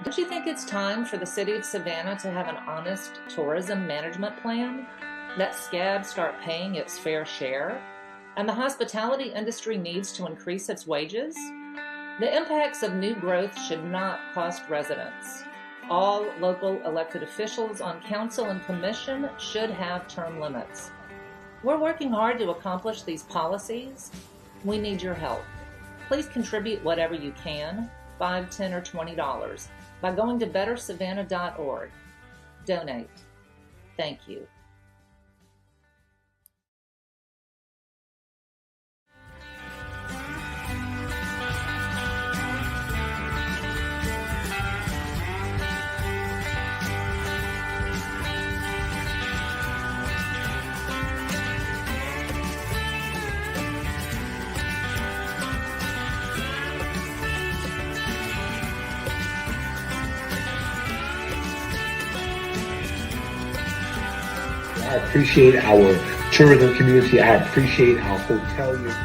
Don't you think it's time for the city of Savannah to have an honest tourism management plan? That SCAD start paying its fair share? And the hospitality industry needs to increase its wages? The impacts of new growth should not cost residents. All local elected officials on council and commission should have term limits. We're working hard to accomplish these policies. We need your help. Please contribute whatever you can, $5, $10, or $20, by going to bettersavannah.org. Donate. Thank you. I appreciate our tourism community. I appreciate our hoteliers.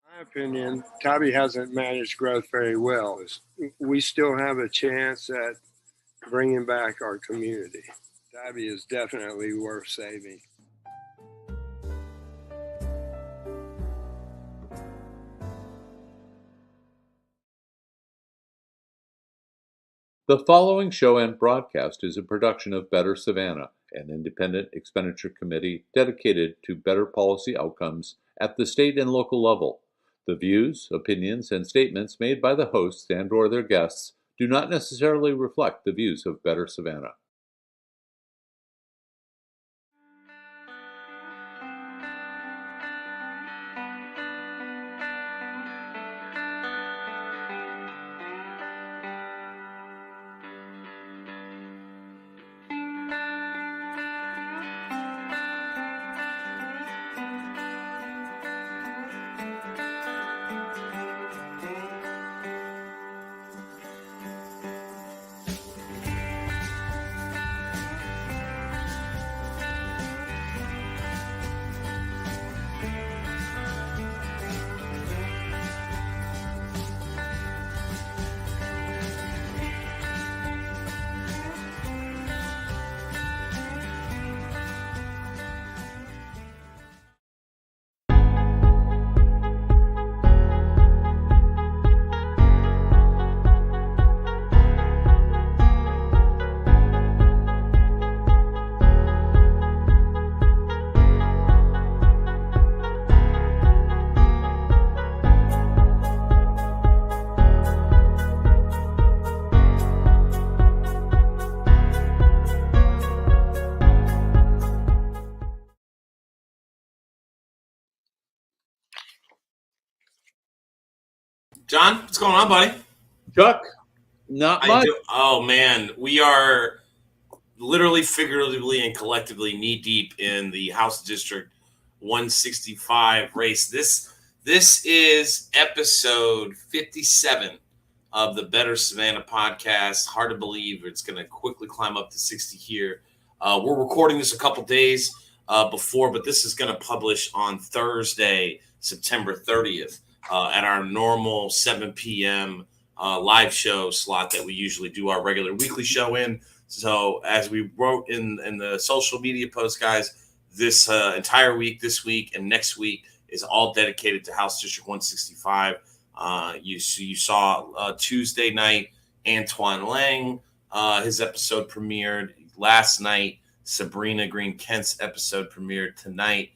My opinion, Tybee hasn't managed growth very well. We still have a chance at bringing back our community. Tybee is definitely worth saving. The following show and broadcast is a production of Better Savannah, an independent expenditure committee dedicated to better policy outcomes at the state and local level. The views, opinions, and statements made by the hosts and/or their guests do not necessarily reflect the views of Better Savannah. John, what's going on, buddy? Chuck, not much. Oh, man. We are literally, figuratively, and collectively knee-deep in the House District 165 race. This is episode 57 of the Better Savannah podcast. Hard to believe it's going to quickly climb up to 60 here. We're recording this a couple days before, but this is going to publish on Thursday, September 30th. At our normal 7 p.m. Live show slot that we usually do our regular weekly show in. So as we wrote in the social media post, guys, this entire week, this week, and next week is all dedicated to House District 165. You saw Tuesday night, Antoine Lang, his episode premiered. Last night, Sabrina Green-Kent's episode premiered. Tonight,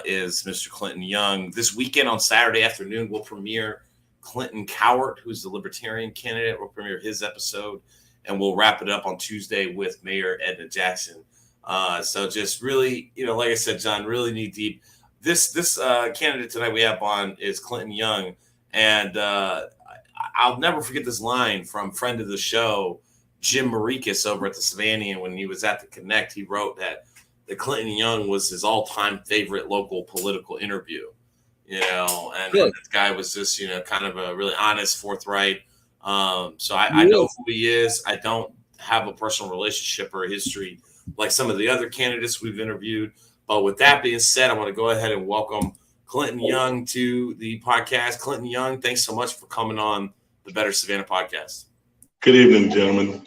is Mr. Clinton Young. This weekend on Saturday afternoon, we'll premiere Clinton Cowart, who's the Libertarian candidate. We'll premiere his episode, and we'll wrap it up on Tuesday with Mayor Edna Jackson. So just really, like I said, John, really knee deep. This candidate tonight we have on is Clinton Young, and I'll never forget this line from friend of the show, Jim Marikis, over at the Savannian. When he was at the Connect, he wrote that Clinton Young was his all-time favorite local political interview, and this guy was just, kind of a really honest, forthright. So I know who he is. I don't have a personal relationship or a history like some of the other candidates we've interviewed. But with that being said, I want to go ahead and welcome Clinton Young to the podcast. Clinton Young, thanks so much for coming on the Better Savannah podcast. Good evening, gentlemen.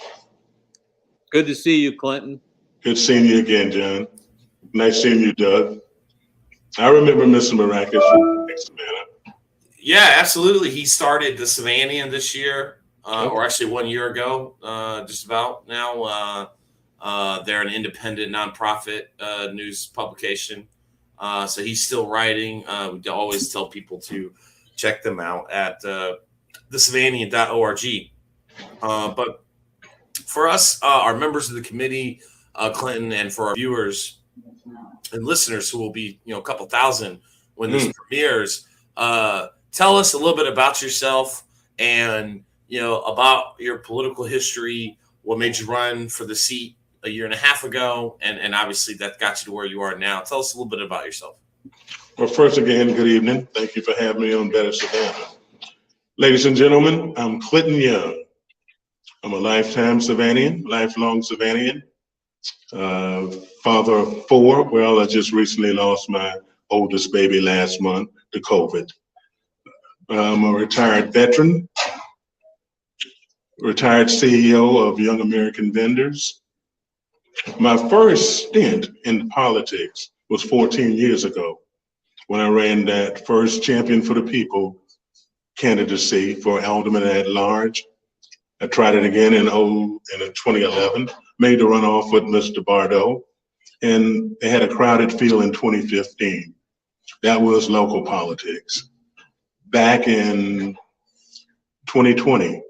Good to see you, Clinton. Good seeing you again, John. Nice seeing you, Doug. I remember Mr. Maracus from Savannah. Yeah, absolutely. He started the Savannian this year, or actually 1 year ago, just about now. They're an independent nonprofit news publication. So he's still writing. We always tell people to check them out at thesavannian.org. But for us, our members of the committee, Clinton, and for our viewers and listeners who will be, a couple thousand when this premieres, tell us a little bit about yourself and, about your political history, what made you run for the seat a year and a half ago, and obviously that got you to where you are now. Tell us a little bit about yourself. Well, first again, good evening. Thank you for having me on Better Savannah. Ladies and gentlemen, I'm Clinton Young. I'm a lifetime Savannian, lifelong Savannian, father of 4. Well, I just recently lost my oldest baby last month to COVID. I'm a retired veteran, retired CEO of Young American Vendors. My first stint in politics was 14 years ago when I ran that first Champion for the People candidacy for alderman at large. I tried it again in 2011, made the runoff with Mr. Bardo, and they had a crowded field in 2015. That was local politics. Back in 2020,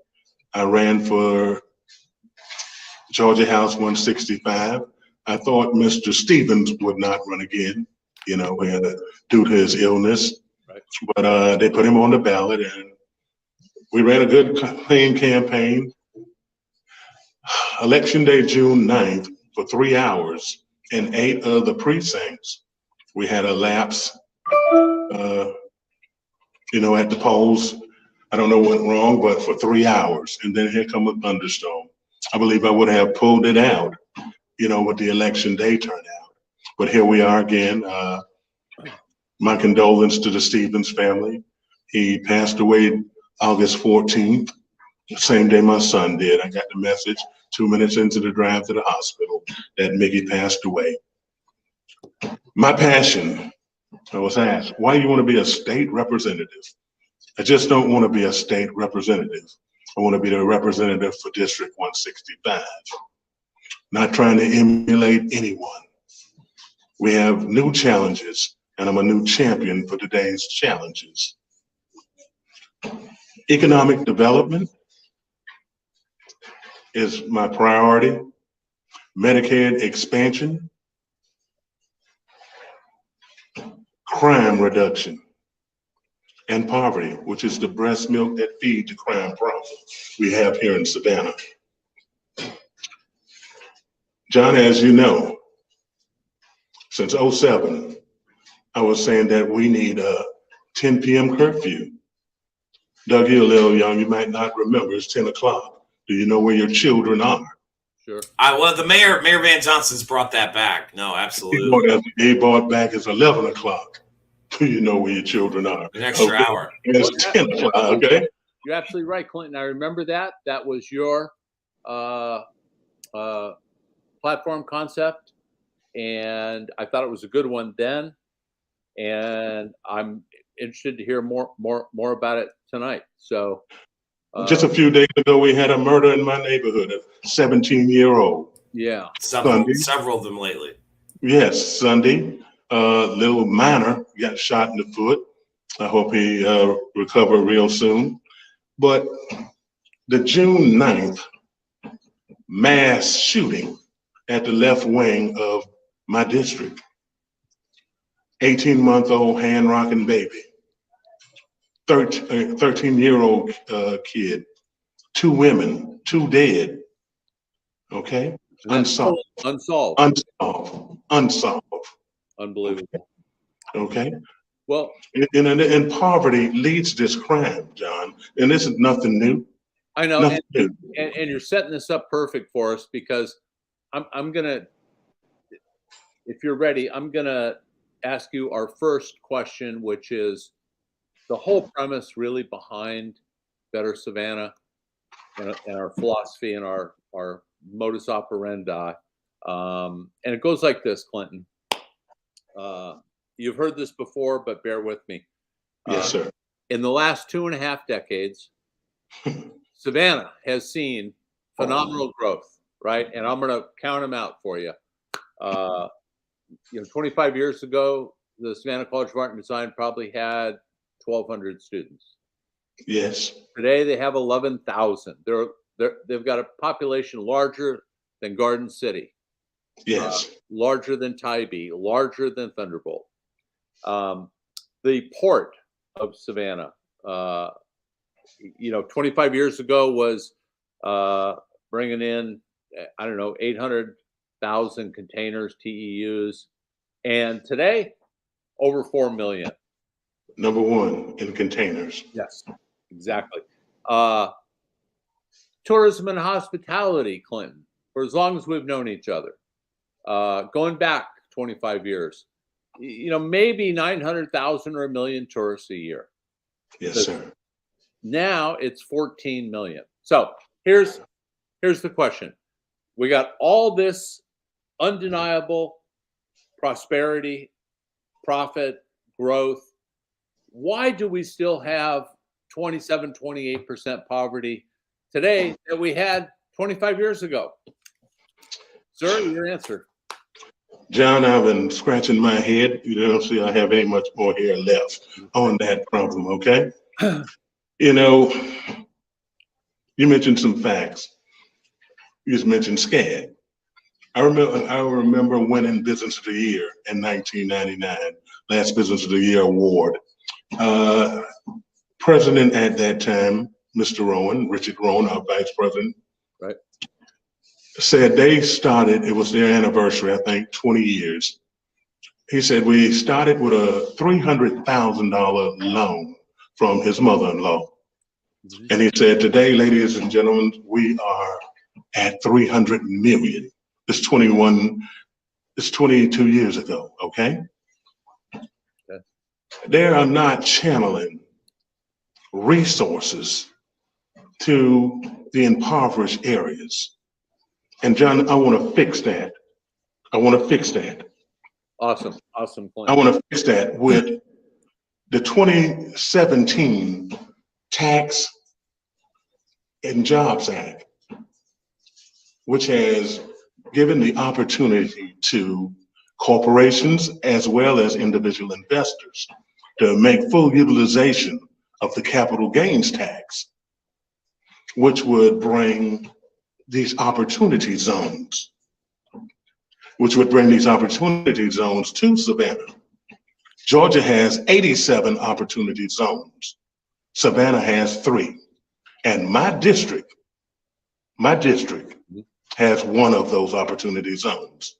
I ran for Georgia House 165. I thought Mr. Stevens would not run again, due to his illness. Right. But they put him on the ballot, and we ran a good, clean campaign. Election day, June 9th, for 3 hours in 8 of the precincts, we had a lapse, at the polls. I don't know what went wrong, but for 3 hours, and then here come a thunderstorm. I believe I would have pulled it out, with the election day turnout. But here we are again. My condolence to the Stevens family. He passed away August 14th, the same day my son did. I got the message 2 minutes into the drive to the hospital that Mickey passed away. My passion, I was asked, why do you want to be a state representative? I just don't want to be a state representative. I want to be the representative for District 165. Not trying to emulate anyone. We have new challenges, and I'm a new champion for today's challenges. Economic development is my priority. Medicaid expansion, crime reduction, and poverty, which is the breast milk that feeds the crime problem we have here in Savannah. John, as you know, since 2007, I was saying that we need a 10 p.m. curfew. Doug, you're a little young, you might not remember, it's 10 o'clock. Do you know where your children are? Sure. The Mayor Van Johnson's brought that back. No, absolutely. He brought back it's 11 o'clock. Do you know where your children are? An extra hour. It's 10 o'clock, okay? You're absolutely right, Clinton. I remember that. That was your platform concept, and I thought it was a good one then. And I'm interested to hear more about it tonight. So, just a few days ago, we had a murder in my neighborhood, a 17-year-old. Yeah, several of them lately. Yes, Sunday. Little minor got shot in the foot. I hope he recover real soon. But the June 9th mass shooting at the left wing of my district, 18-month-old hand-rocking baby, 13-year-old kid, 2 women, 2 dead, okay? Unsolved. Unbelievable. Okay. Well, and poverty leads this crime, John, and this is nothing new. I know, Nothing new. and you're setting this up perfect for us, because I'm gonna, if you're ready, I'm gonna ask you our first question, which is the whole premise really behind Better Savannah and our philosophy and our modus operandi. And it goes like this, Clinton. You've heard this before, but bear with me. Yes, sir. In the last 2.5 decades, Savannah has seen phenomenal growth, right? And I'm going to count them out for you. 25 years ago, the Savannah College of Art and Design probably had 1,200 students. Yes. Today they have 11,000. They've got a population larger than Garden City. Yes. Larger than Tybee, larger than Thunderbolt. The port of Savannah, 25 years ago was bringing in, 800,000 containers, TEUs. And today, over 4 million. Number one in containers. Yes, exactly. Tourism and hospitality, Clinton, for as long as we've known each other, going back 25 years, maybe 900,000 or 1 million tourists a year. Yes, sir. Now it's 14 million. So here's the question. We got all this undeniable prosperity, profit, growth. Why do we still have 27, 28% poverty today that we had 25 years ago? Sir, your answer. John, I've been scratching my head. You don't see I have ain't much more hair left on that problem, okay? You mentioned some facts. You just mentioned SCAD. I remember winning Business of the Year in 1999, last Business of the Year award. President at that time, Mr. Rowan, Richard Rowan, our vice president, right, said they started, it was their anniversary, I think, 20 years. He said, we started with a $300,000 loan from his mother-in-law. Mm-hmm. And he said, today, ladies and gentlemen, we are at 300 million. It's 22 years ago, okay? They are not channeling resources to the impoverished areas. And John, I want to fix that. Awesome point. I want to fix that with the 2017 Tax and Jobs Act, which has given the opportunity to corporations as well as individual investors to make full utilization of the capital gains tax, which would bring these opportunity zones, to Savannah. Georgia has 87 opportunity zones. Savannah has 3. And my district has one of those opportunity zones.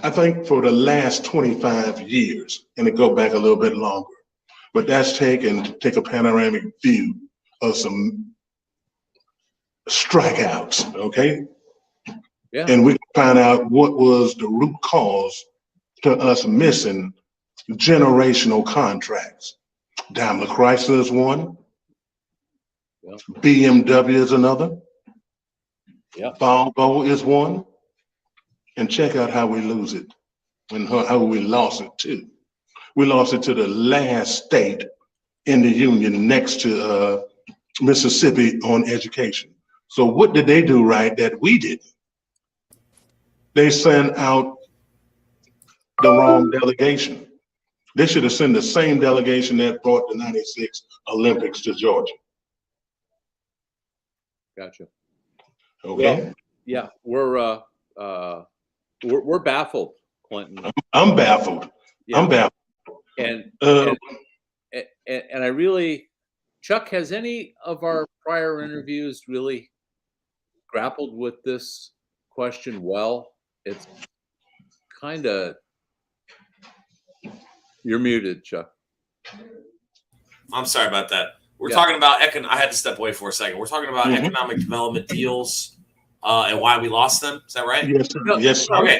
I think for the last 25 years, and it go back a little bit longer, but that's take a panoramic view of some strikeouts, okay? Yeah. And we can find out what was the root cause to us missing generational contracts. Daimler Chrysler is one. Yeah. BMW is another. Yeah. Volvo is one. And check out how we lose it and how we lost it too. We lost it to the last state in the union next to Mississippi on education. So what did they do right that we didn't? They sent out the wrong delegation. They should have sent the same delegation that brought the '96 Olympics to Georgia. Gotcha. Okay. Well, yeah, we're baffled, Clinton. I'm baffled. Yeah. I'm baffled. And I really, Chuck, has any of our prior interviews really grappled with this question well? It's kind of, you're muted, Chuck. I'm sorry about that. we're talking about I had to step away for a second. We're talking about economic development deals and why we lost them. Is that right? Yes, sir. Yes, sir. Okay.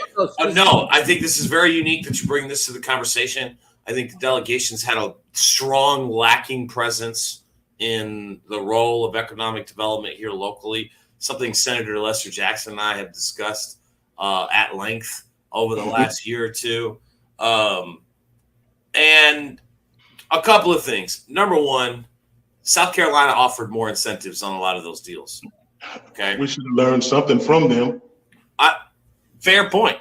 No, I think this is very unique that you bring this to the conversation. I think the delegations had a strong lacking presence in the role of economic development here locally, something Senator Lester Jackson and I have discussed at length over the last year or two. And a couple of things. Number one, South Carolina offered more incentives on a lot of those deals. Okay. We should have learned something from them. Fair point.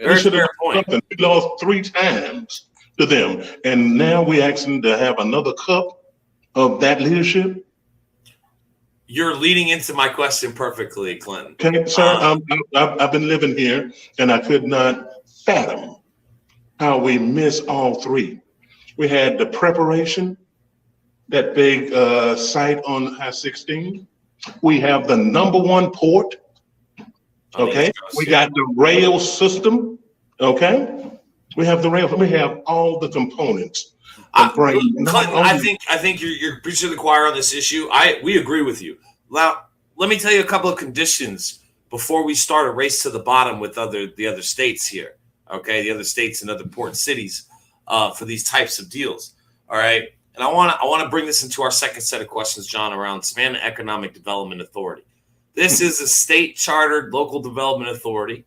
We should have learned something. We lost 3 times to them. And now we're asking to have another cup of that leadership. You're leading into my question perfectly, Clinton. Okay, sir, I've been living here and I could not fathom how we miss all 3. We had the preparation, that big site on I-16. We have the number 1 port. Okay, we got the rail system. Okay, we have the rail. We have all the components. Clinton, I think you're preaching to the choir on this issue. We agree with you. Now, let me tell you a couple of conditions before we start a race to the bottom with the other states here. Okay, the other states and other port cities for these types of deals. All right, and I want to bring this into our second set of questions, John, around Savannah Economic Development Authority. This is a state chartered local development authority.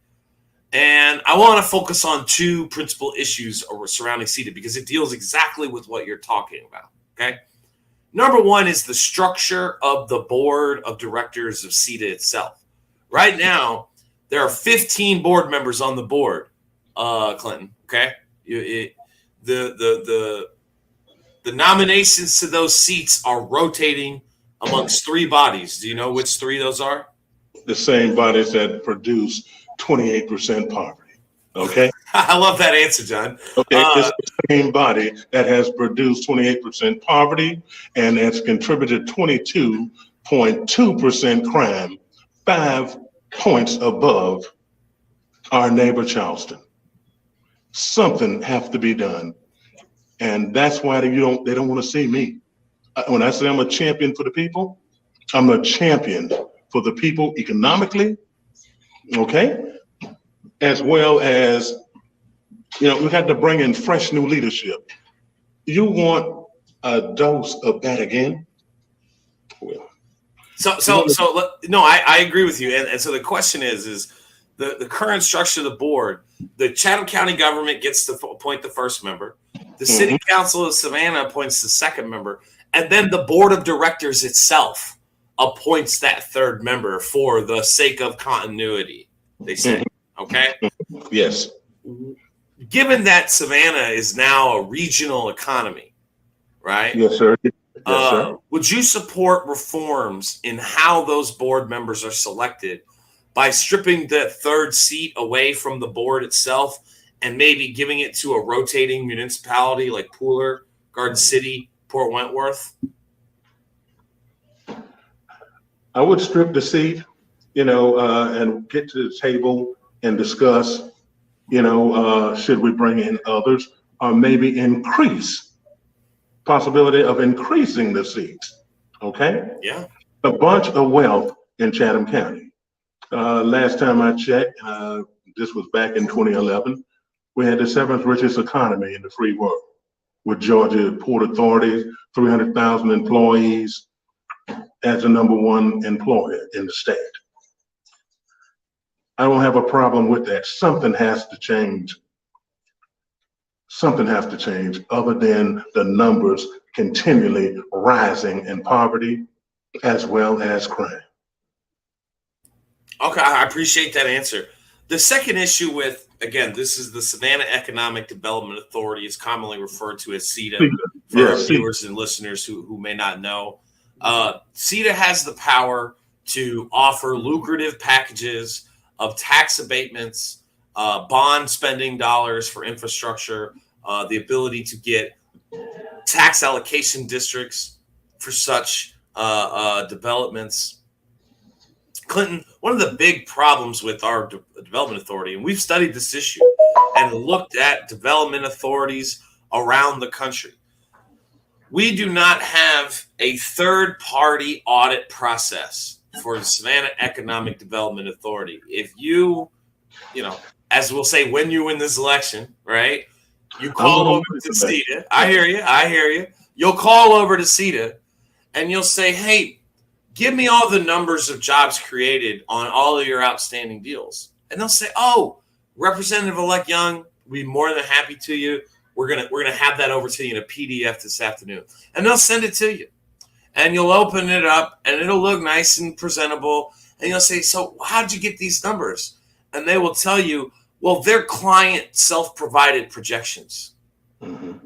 And I want to focus on 2 principal issues surrounding SEDA because it deals exactly with what you're talking about. Okay. Number 1 is the structure of the board of directors of SEDA itself. Right now, there are 15 board members on the board, Clinton. Okay. The nominations to those seats are rotating amongst 3 bodies. Do you know which 3 those are? The same bodies that produce 28% poverty. Okay. I love that answer, John. Okay. It's the same body that has produced 28% poverty and has contributed 22.2% crime, 5 points above our neighbor Charleston. Something has to be done. And that's why they don't want to see me. When I say I'm a champion for the people, I'm a champion for the people economically, okay? As well as, we got to bring in fresh new leadership. You want a dose of that again? Well, I agree with you. And so the question is the current structure of the board, the Chatham County government gets to appoint the first member. The City Council of Savannah appoints the second member. And then the board of directors itself appoints that third member for the sake of continuity, they say. Okay? Yes. Given that Savannah is now a regional economy, right? Yes, sir. Yes, sir. Would you support reforms in how those board members are selected by stripping the third seat away from the board itself and maybe giving it to a rotating municipality like Pooler, Garden City, Port Wentworth? I would strip the seat, and get to the table and discuss, should we bring in others or maybe increase possibility of increasing the seats. Okay. Yeah. A bunch of wealth in Chatham County. Last time I checked, this was back in 2011, we had the 7th richest economy in the free world, with Georgia Port Authority, 300,000 employees, as the number 1 employer in the state. I don't have a problem with that. Something has to change. Something has to change other than the numbers continually rising in poverty as well as crime. Okay, I appreciate that answer. The second issue with, again, this is the Savannah Economic Development Authority. It's commonly referred to as SEDA for our viewers and listeners who may not know. SEDA has the power to offer lucrative packages of tax abatements, bond spending dollars for infrastructure, the ability to get tax allocation districts for such developments. Clinton, one of the big problems with our development authority, and we've studied this issue and looked at development authorities around the country. We do not have a third-party audit process for the Savannah Economic Development Authority. If you as we'll say, when you win this election, right, you call over to SEDA. I hear you. You'll call over to SEDA and you'll say, hey, give me all the numbers of jobs created on all of your outstanding deals. And they'll say, oh, Representative-elect Young, we'd be more than happy to you. We're gonna have that over to you in a PDF this afternoon. And they'll send it to you. And you'll open it up and it'll look nice and presentable. And you'll say, so how'd you get these numbers? And they will tell you, well, they're client self-provided projections. Mm-hmm.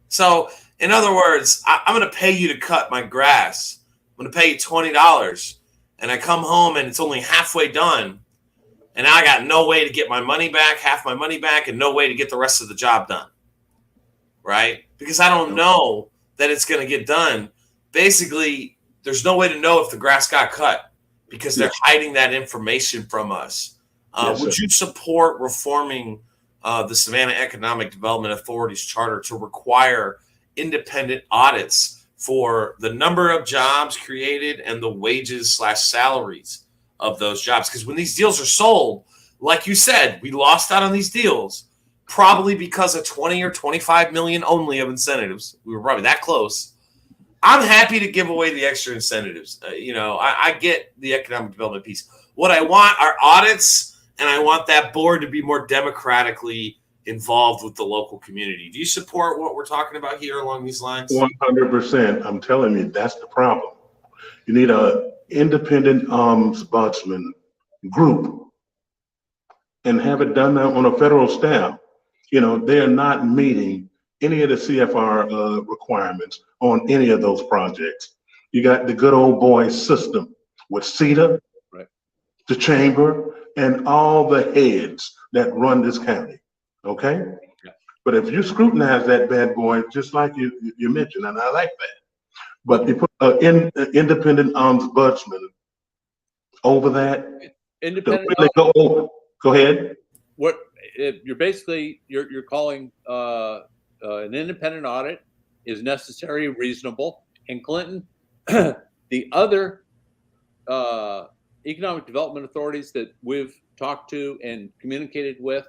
So in other words, I'm going to pay you to cut my grass. I'm going to pay you $20. And I come home and it's only halfway done. And I got no way to get my money back, half my money back, and no way to get the rest of the job done. Right? Because I don't know that it's going to get done. Basically, there's no way to know if the grass got cut because they're hiding that information from us. Would you support reforming the Savannah Economic Development Authority's charter to require independent audits for the number of jobs created and the wages/salaries of those jobs? Because when these deals are sold, like you said, we lost out on these deals probably because of 20 or 25 million only of incentives. We were probably that close. I'm happy to give away the extra incentives. I get the economic development piece. What I want are audits. And I want that board to be more democratically involved with the local community. Do you support what we're talking about here along these lines? 100%. I'm telling you, that's the problem. You need an independent ombudsman group and have it done on a federal staff. They're not meeting any of the CFR requirements on any of those projects. You got the good old boy system with SEDA, right, the chamber, and all the heads that run this county, okay? Yeah. But if you scrutinize that bad boy, just like you mentioned, and I like that, but you put an independent ombudsman over that. Independent. Really go ahead. What you're basically you're calling an independent audit is necessary, reasonable, and Clinton, the other economic development authorities that we've talked to and communicated with,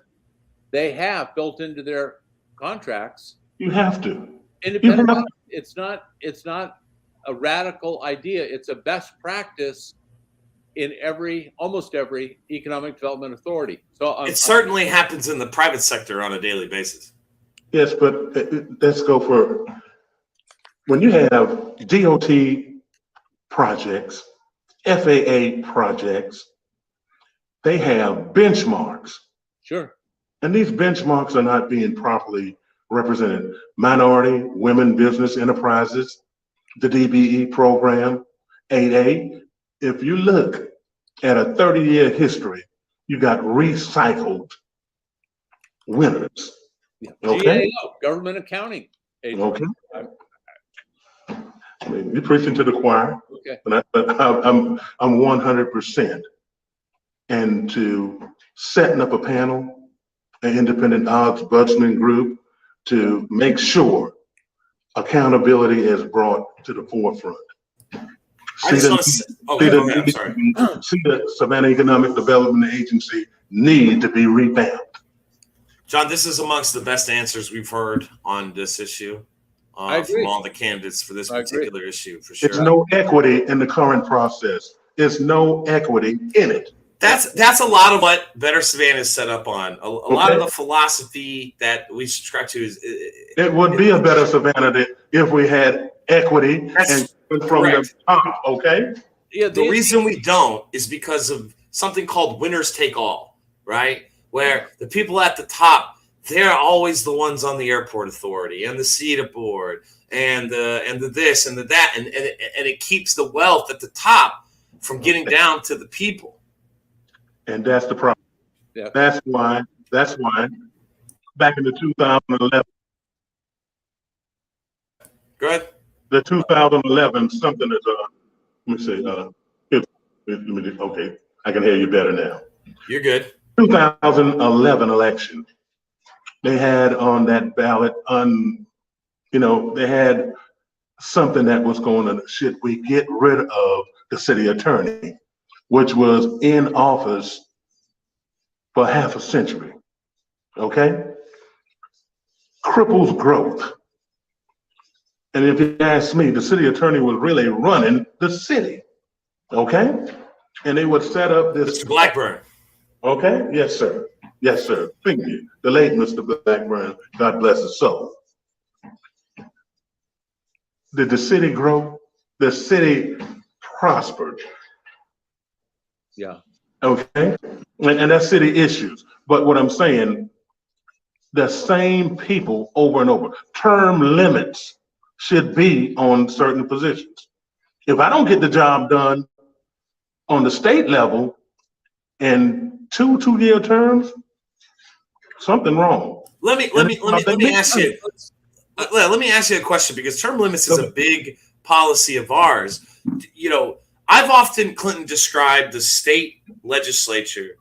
they have built into their contracts. You have to. Independent. It's not a radical idea. It's a best practice in almost every economic development authority. So it certainly happens in the private sector on a daily basis. Yes, but let's go for when you have DOT projects, FAA projects, they have benchmarks. Sure. And these benchmarks are not being properly represented. Minority, women, business enterprises, the DBE program, 8A. If you look at a 30-year history, you got recycled winners. Yeah. Okay. GAO, government accounting agency. Okay. You're preaching to the choir. Okay. But I'm 100% into setting up a panel, an independent ombudsman group to make sure accountability is brought to the forefront. See the Savannah Economic Development Agency need to be revamped. John, this is amongst the best answers we've heard on this issue from all the candidates for this particular issue, for sure. There's no equity in the current process. There's no equity in it. That's a lot of what Better Savannah is set up on. A lot of the philosophy that we subscribe to is it would be a better Savannah if we had equity and from the top. Okay. Yeah. The reason we don't is because of something called winners take all, right? Where the people at the top, they're always the ones on the airport authority and the SEDA board and the this and the that, and it keeps the wealth at the top from getting down to the people. And that's the problem. Yeah. That's why back in the 2011. Go ahead. The 2011 something is let me see. Okay, I can hear you better now. You're good. 2011 election. They had on that ballot they had something that was going to, should we get rid of the city attorney, which was in office for half a century, okay? Cripples growth. And if you ask me, the city attorney was really running the city, okay? And they would set up this— Mr. Blackburn. Okay, yes, sir. Yes, sir. Thank you. The late Mr. Blackburn, God bless his soul. Did the city grow? The city prospered. Yeah. Okay, and that's city issues. But what I'm saying, the same people over and over. Term limits should be on certain positions. If I don't get the job done on the state level in two-year terms, something wrong. Let me ask you. Let me ask you a question, because term limits is a big policy of ours. You know, I've often, Clinton, described the state legislature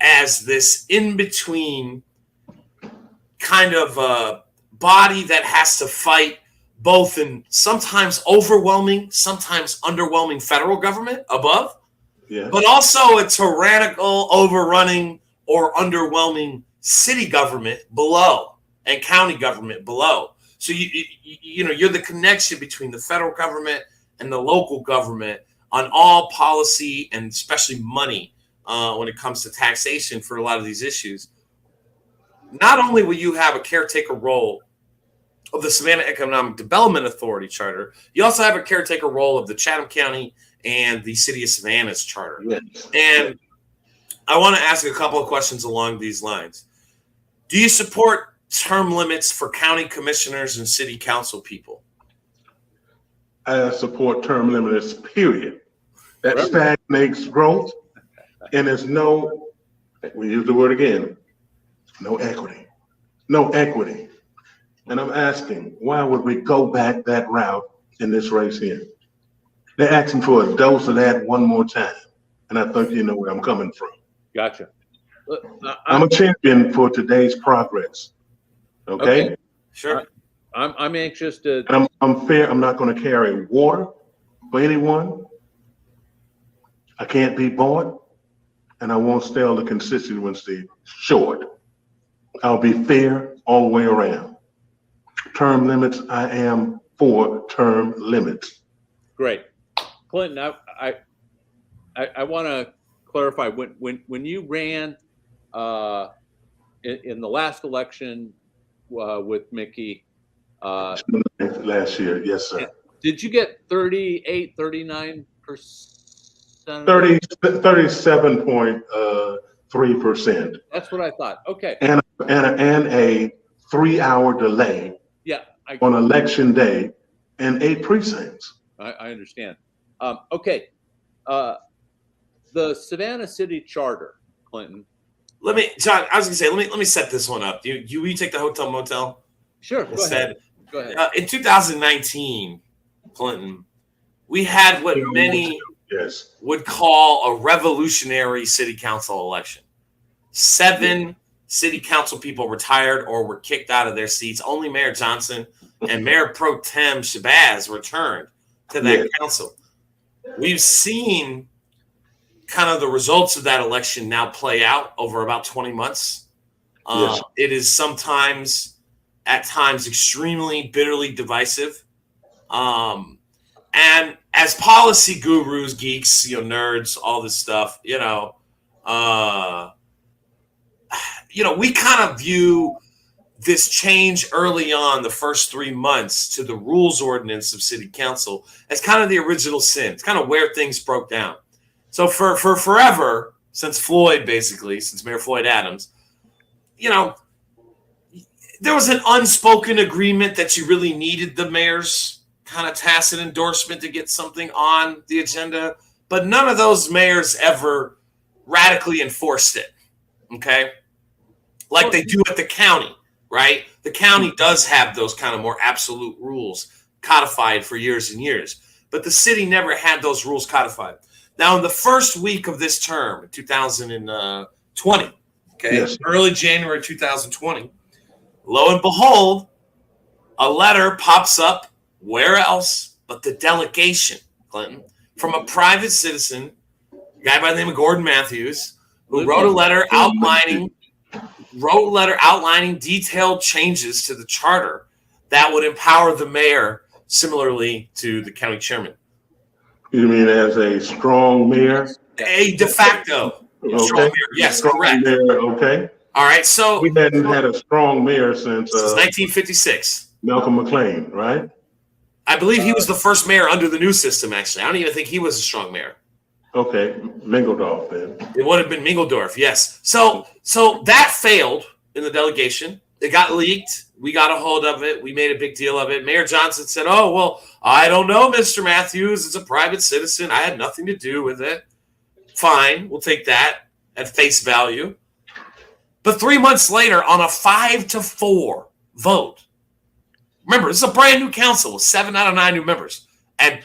as this in-between kind of body that has to fight both in sometimes overwhelming, sometimes underwhelming federal government above, but also a tyrannical, overrunning, or underwhelming city government below and county government below. So you're the connection between the federal government and the local government on all policy and especially money when it comes to taxation for a lot of these issues. Not only will you have a caretaker role of the Savannah Economic Development Authority charter, you also have a caretaker role of the Chatham County and the City of Savannah's charter. Yes. And I want to ask a couple of questions along these lines. Do you support term limits for county commissioners and city council people? I support term limits, period. That stagnates growth, and there's no, we use the word again, no equity. No equity. And I'm asking, why would we go back that route in this race here? They're asking for a dose of that one more time. And I think you know where I'm coming from. Gotcha. I'm a champion for today's progress. Okay? Sure. I'm anxious to. And I'm fair. I'm not going to carry water for anyone. I can't be bought, and I won't sell the constituency short. I'll be fair all the way around. Term limits, I am for term limits. Great. Clinton, I want to clarify, when you ran in the last election with Mickey last year, yes, sir. Did you get 38, 39%? 37.3%. That's what I thought. Okay. And a 3-hour delay. Yeah. On election day and 8 precincts. I understand. Okay. The Savannah City Charter, Clinton. John, I was gonna say, let me set this one up. Will you take the hotel motel? Sure. Go ahead. In 2019, Clinton, we had what many would call a revolutionary city council election. 7 city council people retired or were kicked out of their seats. Only Mayor Johnson and Mayor Pro Tem Shabazz returned to that council. We've seen kind of the results of that election now play out over about 20 months. It is at times extremely bitterly divisive. And as policy gurus, geeks, nerds, all this stuff, we kind of view this change early on, the first 3 months, to the rules ordinance of city council as kind of the original sin. It's kind of where things broke down. So for forever, since Mayor Floyd Adams, there was an unspoken agreement that you really needed the mayor's kind of tacit endorsement to get something on the agenda, but none of those mayors ever radically enforced it, okay? Like they do at the county, right? The county does have those kind of more absolute rules codified for years and years, but the city never had those rules codified. Now, in the first week of this term, 2020, early January 2020, lo and behold, a letter pops up Where else but the delegation, Clinton, from a private citizen, a guy by the name of Gordon Matthews, who wrote a letter outlining detailed changes to the charter that would empower the mayor similarly to the county chairman. You mean as a strong mayor? A de facto strong mayor. Yes, strong correct. Mayor, okay. All right, so we hadn't had a strong mayor since 1956. Malcolm McLean, right? I believe he was the first mayor under the new system, actually. I don't even think he was a strong mayor. Okay, Mingledorf then. It would have been Mingledorf, yes. So that failed in the delegation. It got leaked. We got a hold of it. We made a big deal of it. Mayor Johnson said, oh, well, I don't know, Mr. Matthews. It's a private citizen. I had nothing to do with it. Fine, we'll take that at face value. But 3 months later, on a 5-4 vote, remember, this is a brand new council with 7 out of 9 new members. And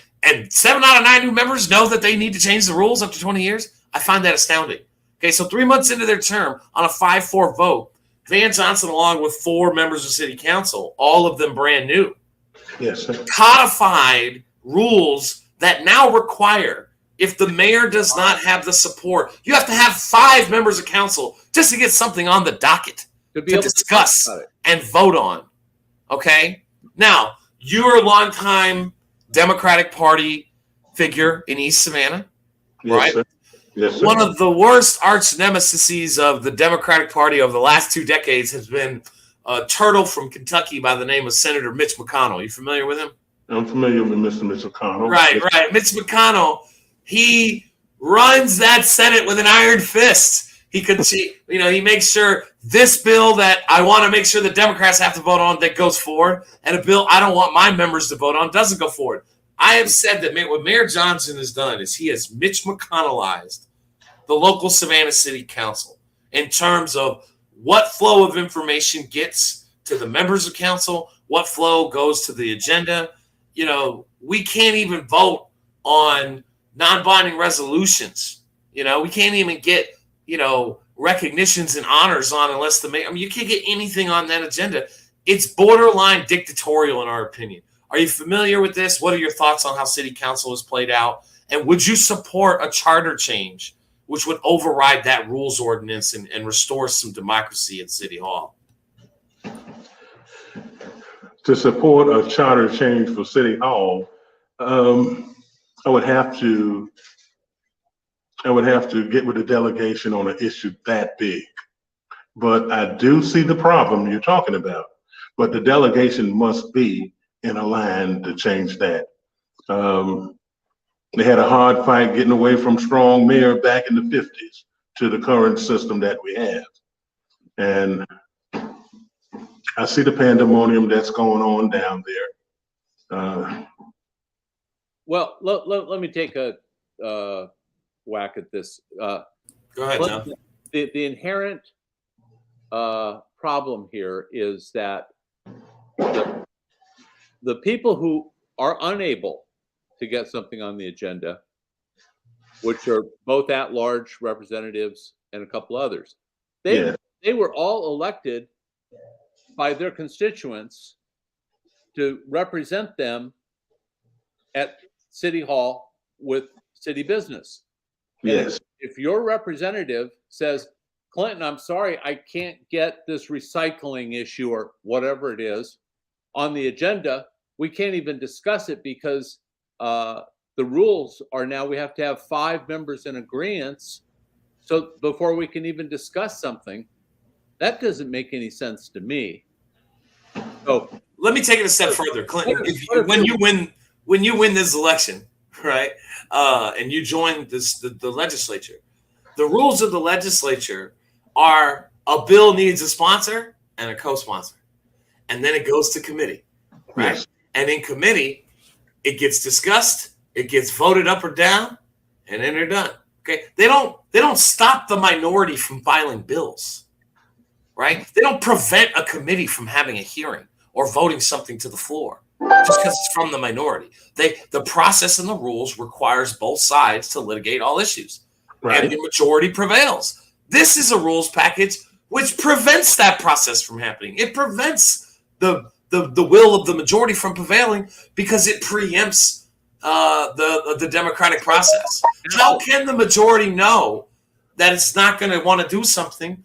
7 out of 9 new members know that they need to change the rules after 20 years. I find that astounding. Okay, so 3 months into their term, on a 5-4 vote, Van Johnson, along with 4 members of city council, all of them brand new, yes, sir, codified rules that now require, if the mayor does not have the support, you have to have 5 members of council just to get something on the docket to discuss and vote on. Okay? Now, you're a longtime Democratic Party figure in East Savannah, yes, right? Sir. Yes, sir. One of the worst arch nemesis of the Democratic Party over the last 2 decades has been a turtle from Kentucky by the name of Senator Mitch McConnell. You familiar with him? I'm familiar with Mr. Mitch McConnell. Right. Mitch McConnell, he runs that Senate with an iron fist. He makes sure this bill that I want to make sure the Democrats have to vote on that goes forward, and a bill I don't want my members to vote on doesn't go forward. I have said that what Mayor Johnson has done is he has Mitch McConnellized the local Savannah City Council in terms of what flow of information gets to the members of council, what flow goes to the agenda. We can't even vote on non-binding resolutions. We can't even get, recognitions and honors on unless the mayor, you can't get anything on that agenda. It's borderline dictatorial in our opinion. Are you familiar with this? What are your thoughts on how city council has played out? And would you support a charter change which would override that rules ordinance and restore some democracy at City Hall? To support a charter change for City Hall, I would have to get with the delegation on an issue that big. But I do see the problem you're talking about. But the delegation must be in a line to change that. They had a hard fight getting away from strong mayor back in the 50s to the current system that we have. And I see the pandemonium that's going on down there. Well, let me take a whack at this. Go ahead, John. The inherent problem here is that the people who are unable to get something on the agenda, which are both at-large representatives and a couple others, they were all elected by their constituents to represent them at City Hall with city business. Yes. And if your representative says, Clinton, I'm sorry, I can't get this recycling issue or whatever it is on the agenda, we can't even discuss it because the rules are now we have to have 5 members in agreement. So before we can even discuss something, that doesn't make any sense to me. So let me take it a step further, Clinton. When you win this election, right, and you join the legislature, the rules of the legislature are a bill needs a sponsor and a co-sponsor, and then it goes to committee, right? Yes. And in committee, it gets discussed, it gets voted up or down, and then they're done. Okay, they don't stop the minority from filing bills, right? They don't prevent a committee from having a hearing or voting something to the floor just because it's from the minority. The process and the rules requires both sides to litigate all issues, right, and the majority prevails. This is a rules package which prevents that process from happening. It prevents the the will of the majority from prevailing because it preempts the democratic process. How can the majority know that it's not going to want to do something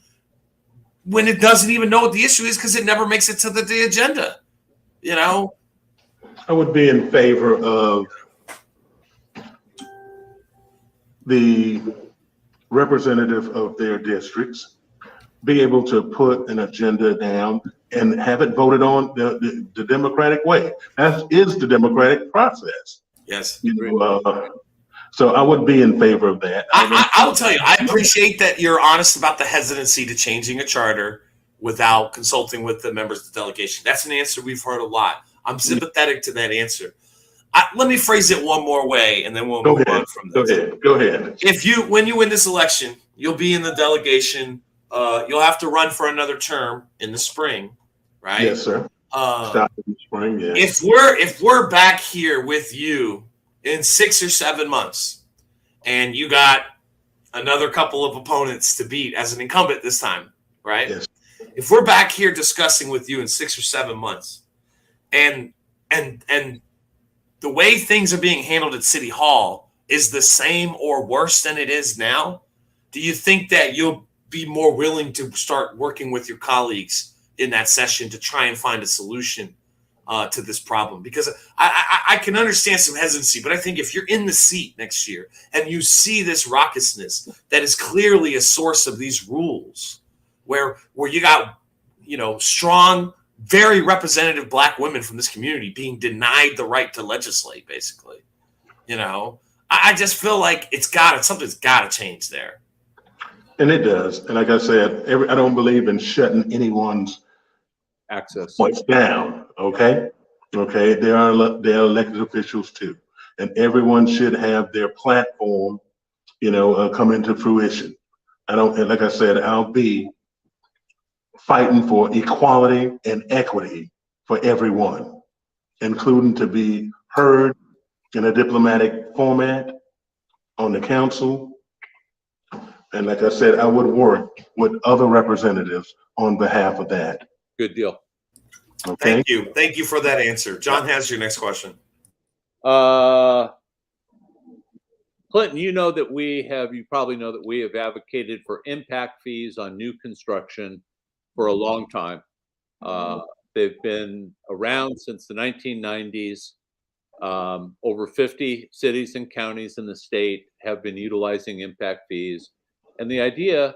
when it doesn't even know what the issue is because it never makes it to the agenda? You know, I would be in favor of the representative of their districts be able to put an agenda down and have it voted on the democratic way. That is the democratic process. yes. So I would be in favor of that. I will tell you, I appreciate that you're honest about the hesitancy to changing a charter without consulting with the members of the delegation. That's an answer we've heard a lot. I'm sympathetic to that answer. Let me phrase it one more way, and then we'll move on from this. Go ahead. When you win this election, you'll be in the delegation. You'll have to run for another term in the spring, right? Yes, sir. Stop in the spring. Yeah. If we're back here with you in 6 or 7 months, and you got another couple of opponents to beat as an incumbent this time, right? Yes. If we're back here discussing with you in 6 or 7 months, and the way things are being handled at City Hall is the same or worse than it is now, do you think that you'll be more willing to start working with your colleagues in that session to try and find a solution to this problem? Because I can understand some hesitancy, but I think if you're in the seat next year and you see this raucousness that is clearly a source of these rules, where you got, strong, very representative Black women from this community being denied the right to legislate, basically, I just feel like something's got to change there. And it does. And like I said, I don't believe in shutting anyone's Access. points down. Okay. They are elected officials too, and everyone should have their platform, come into fruition. Like I said, I'll be fighting for equality and equity for everyone, including to be heard in a diplomatic format on the council. And like I said, I would work with other representatives on behalf of that. Good deal. Okay. Thank you for that answer. John has your next question. Clinton, you probably know that we have advocated for impact fees on new construction for a long time. They've been around since the 1990s. Over 50 cities and counties in the state have been utilizing impact fees. And the idea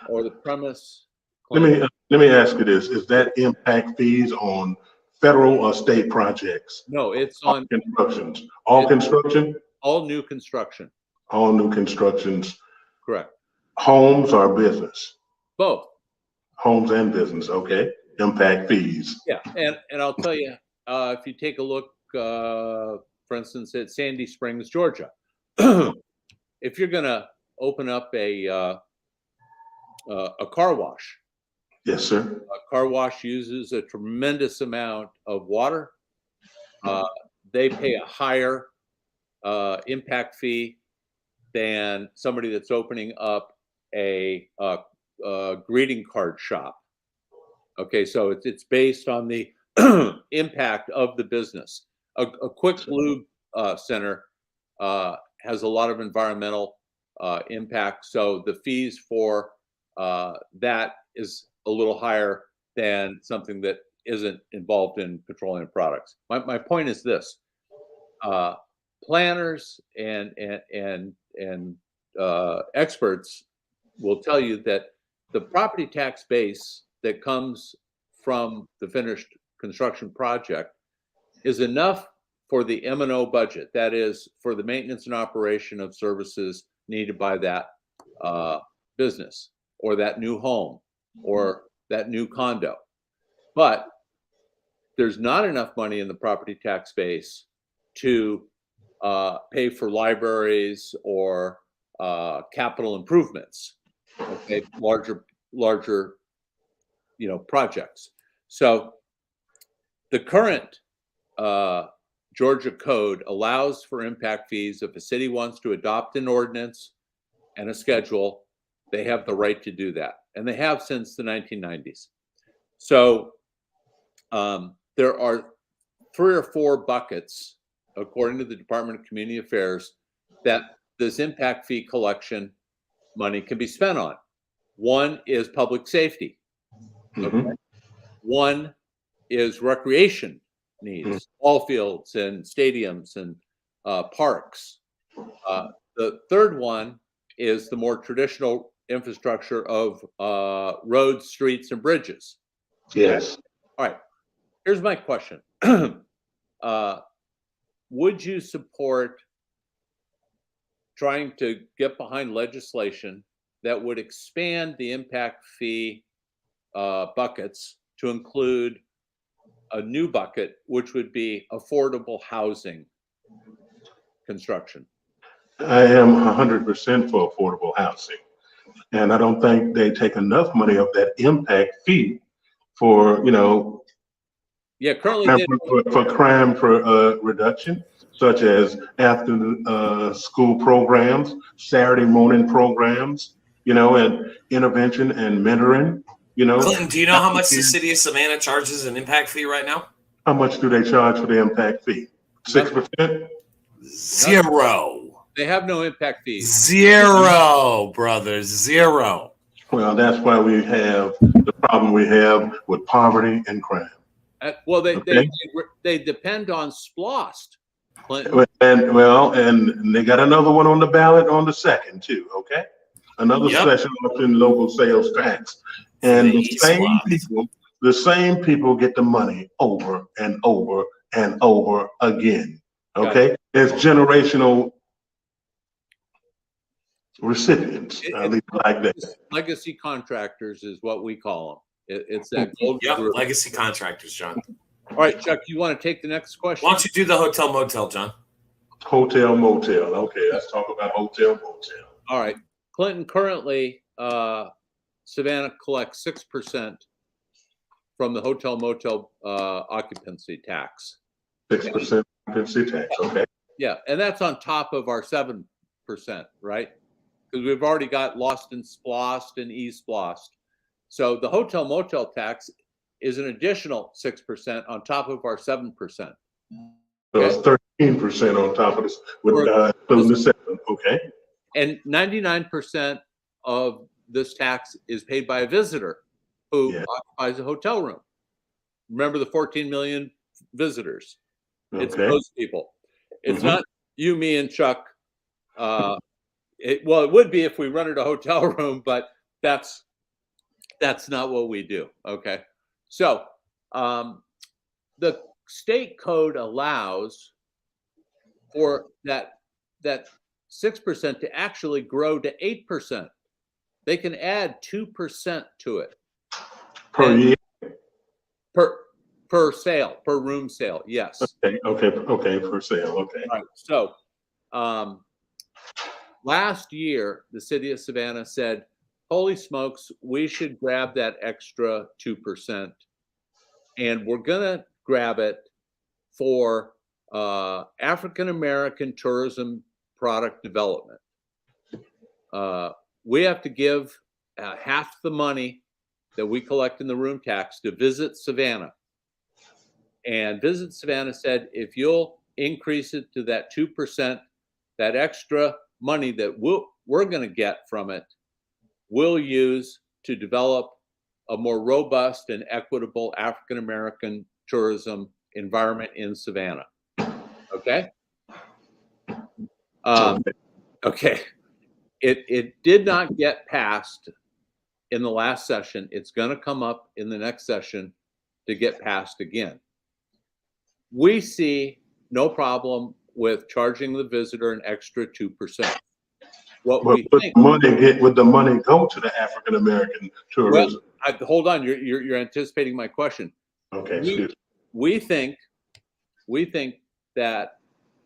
or the premise. Let me ask you this: is that impact fees on federal or state projects? No, it's on constructions. All construction? All new construction. All new constructions. Correct. Homes or business? Both. Homes and business. Okay. Impact fees. Yeah, and I'll tell you, if you take a look, for instance, at Sandy Springs, Georgia, if you're going to open up a car wash. Yes, sir. A car wash uses a tremendous amount of water. They pay a higher impact fee than somebody that's opening up a greeting card shop. Okay, so it's based on the impact of the business. A quick lube center has a lot of environmental impact, so the fees for that is a little higher than something that isn't involved in petroleum products. My point is this: planners and experts will tell you that the property tax base that comes from the finished construction project is enough for the M&O budget. That is, for the maintenance and operation of services needed by that business or that new home or that new condo. But there's not enough money in the property tax base to pay for libraries or capital improvements, okay, larger projects. So the current Georgia code allows for impact fees. If a city wants to adopt an ordinance and a schedule, they have the right to do that, and they have since the 1990s. So there are 3 or 4 buckets, according to the Department of Community Affairs, that this impact fee collection money can be spent on. One is public safety. Okay. One is recreation needs, ball fields and stadiums and parks. The third one is the more traditional infrastructure of roads, streets, and bridges. Yes. All right. Here's my question. Would you support trying to get behind legislation that would expand the impact fee buckets to include a new bucket, which would be affordable housing construction? I am 100% for affordable housing. And I don't think they take enough money of that impact fee for, Yeah, currently for crime reduction, such as after school programs, Saturday morning programs, and intervention and mentoring, Clinton, do you know how much the city of Savannah charges an impact fee right now? How much do they charge for the impact fee? 6%? 0. They have no impact fees. 0, brothers, 0. Well, that's why we have the problem we have with poverty and crime. Well, they depend on SPLOST, Clinton. And they got another one on the ballot on the 2nd too. Okay, another special in local sales tax, and the same people get the money over and over and over again. Okay, it's generational recipients. Like that. Legacy contractors is what we call them. It's that golden group. Legacy contractors, John. All right, Chuck, you want to take the next question? Why don't you do the hotel motel, John? Hotel motel. Okay, let's talk about hotel motel. All right, Clinton, currently Savannah collects 6% from the hotel motel occupancy tax. 6% occupancy tax. Okay. Yeah, and that's on top of our 7%, right? Because we've already got Lost and SPLOST and eSPLOST. So the hotel motel tax is an additional 6% on top of our 7%. So it's 13% on top of this with the 7. Okay. And 99% of this tax is paid by a visitor who occupies a hotel room. Remember the 14 million visitors. It's those people. It's not you, me, and Chuck. It would be if we rented a hotel room, but that's not what we do. Okay. So the state code allows for that 6% to actually grow to 8%. They can add 2% to it per year, per sale, per room sale. Yes. Okay, per sale. Okay. All right. So last year, the city of Savannah said, holy smokes, we should grab that extra 2%, and we're gonna grab it for African American tourism product development. We have to give half the money that we collect in the room tax to Visit Savannah. And Visit Savannah said, if you'll increase it to that 2%, that extra money that we're going to get from it, we'll use to develop a more robust and equitable African American tourism environment in Savannah. Okay? Okay. It did not get passed in the last session. It's going to come up in the next session to get passed again. We see no problem with charging the visitor an extra 2%. What we think, would the money go to the African American tourism? Well, hold on, you're anticipating my question. Okay. We think that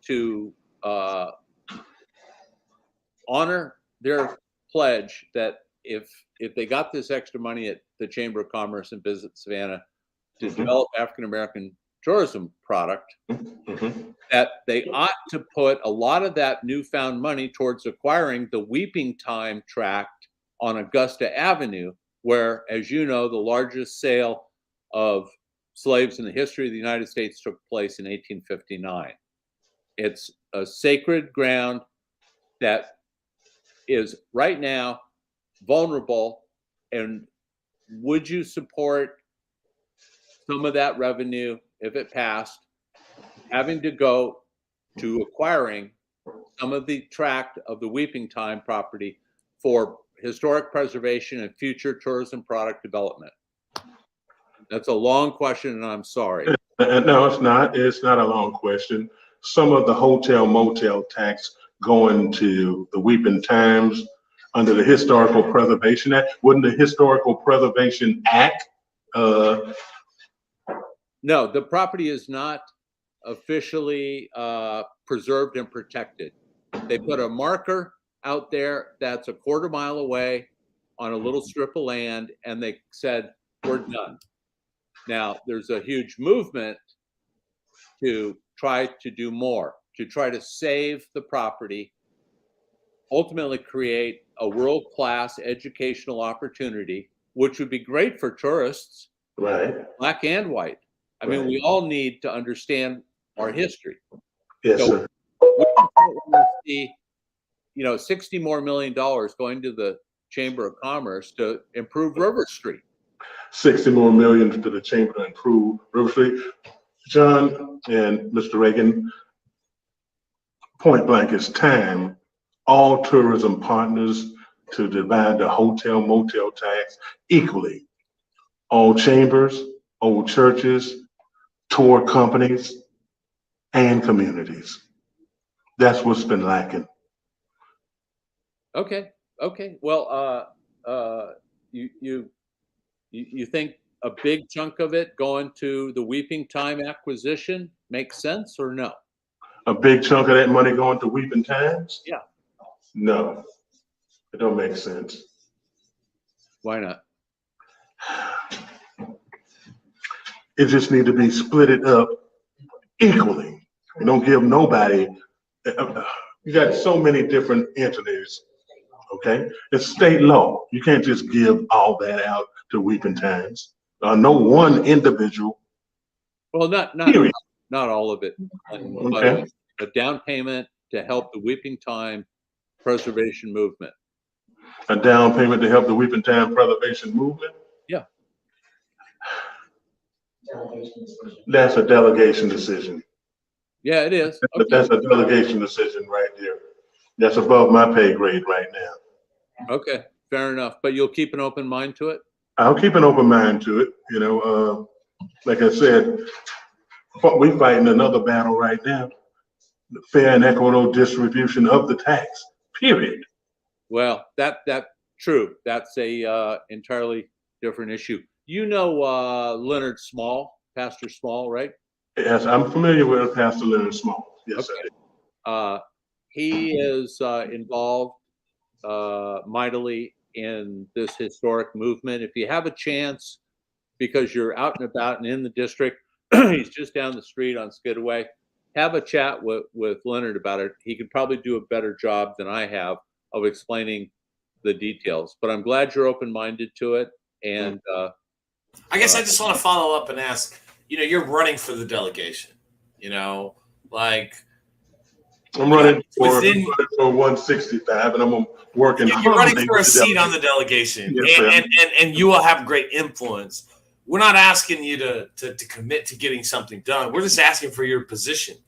to honor their pledge that if they got this extra money at the Chamber of Commerce and Visit Savannah to develop African American tourism product, that they ought to put a lot of that newfound money towards acquiring the Weeping Time tract on Augusta Avenue, where, as you know, the largest sale of slaves in the history of the United States took place in 1859. It's a sacred ground that is right now vulnerable. And would you support some of that revenue, if it passed, having to go to acquiring some of the tract of the Weeping Time property for historic preservation and future tourism product development? That's a long question, and I'm sorry. No, it's not. It's not a long question. Some of the hotel motel tax going to the Weeping Times under the Historical Preservation Act. Wouldn't the Historical Preservation Act? No, the property is not officially preserved and protected. They put a marker out there that's a quarter mile away on a little strip of land, and they said, we're done. Now, there's a huge movement to try to do more, to try to save the property, ultimately create a world-class educational opportunity, which would be great for tourists, Right. black and white. I mean, Right. we all need to understand our history. Yes, So sir. we want to see, $60 more million going to the Chamber of Commerce to improve River Street. 60 more million to the Chamber to improve River Street. John and Mr. Reagan, point blank, it's time all tourism partners to divide the hotel motel tax equally. All chambers, old churches, tour companies, and communities. That's what's been lacking. Okay. Well, you think a big chunk of it going to the Weeping Time acquisition makes sense, or no? A big chunk of that money going to Weeping Times? Yeah. No, it don't make sense. Why not? It just need to be split it up equally. You don't give nobody, you got so many different entities, okay? It's state law. You can't just give all that out to Weeping Times. No one individual. Well, not all of it, but Okay. a down payment to help the Weeping Time preservation movement. A down payment to help the Weeping Time preservation movement? Yeah. That's a delegation decision. Yeah, it is. Okay. That's a delegation decision right there. That's above my pay grade right now. Okay, fair enough. But you'll keep an open mind to it? I'll keep an open mind to it. Like I said, we're fighting another battle right now. The fair and equitable distribution of the tax, period. Well, that's true. That's a entirely different issue. Leonard Small, Pastor Small, right? Yes, I'm familiar with Pastor Leonard Small. Yes, okay. He is involved mightily in this historic movement. If you have a chance, because you're out and about and in the district, he's just down the street on Skidaway, have a chat with Leonard about it. He could probably do a better job than I have of explaining the details, but I'm glad you're open-minded to it. And I guess I just want to follow up and ask, you're running for the delegation, I'm running for 165, and I'm working. You're running for a seat on the delegation, yes, and you will have great influence. We're not asking you to commit to getting something done. We're just asking for your position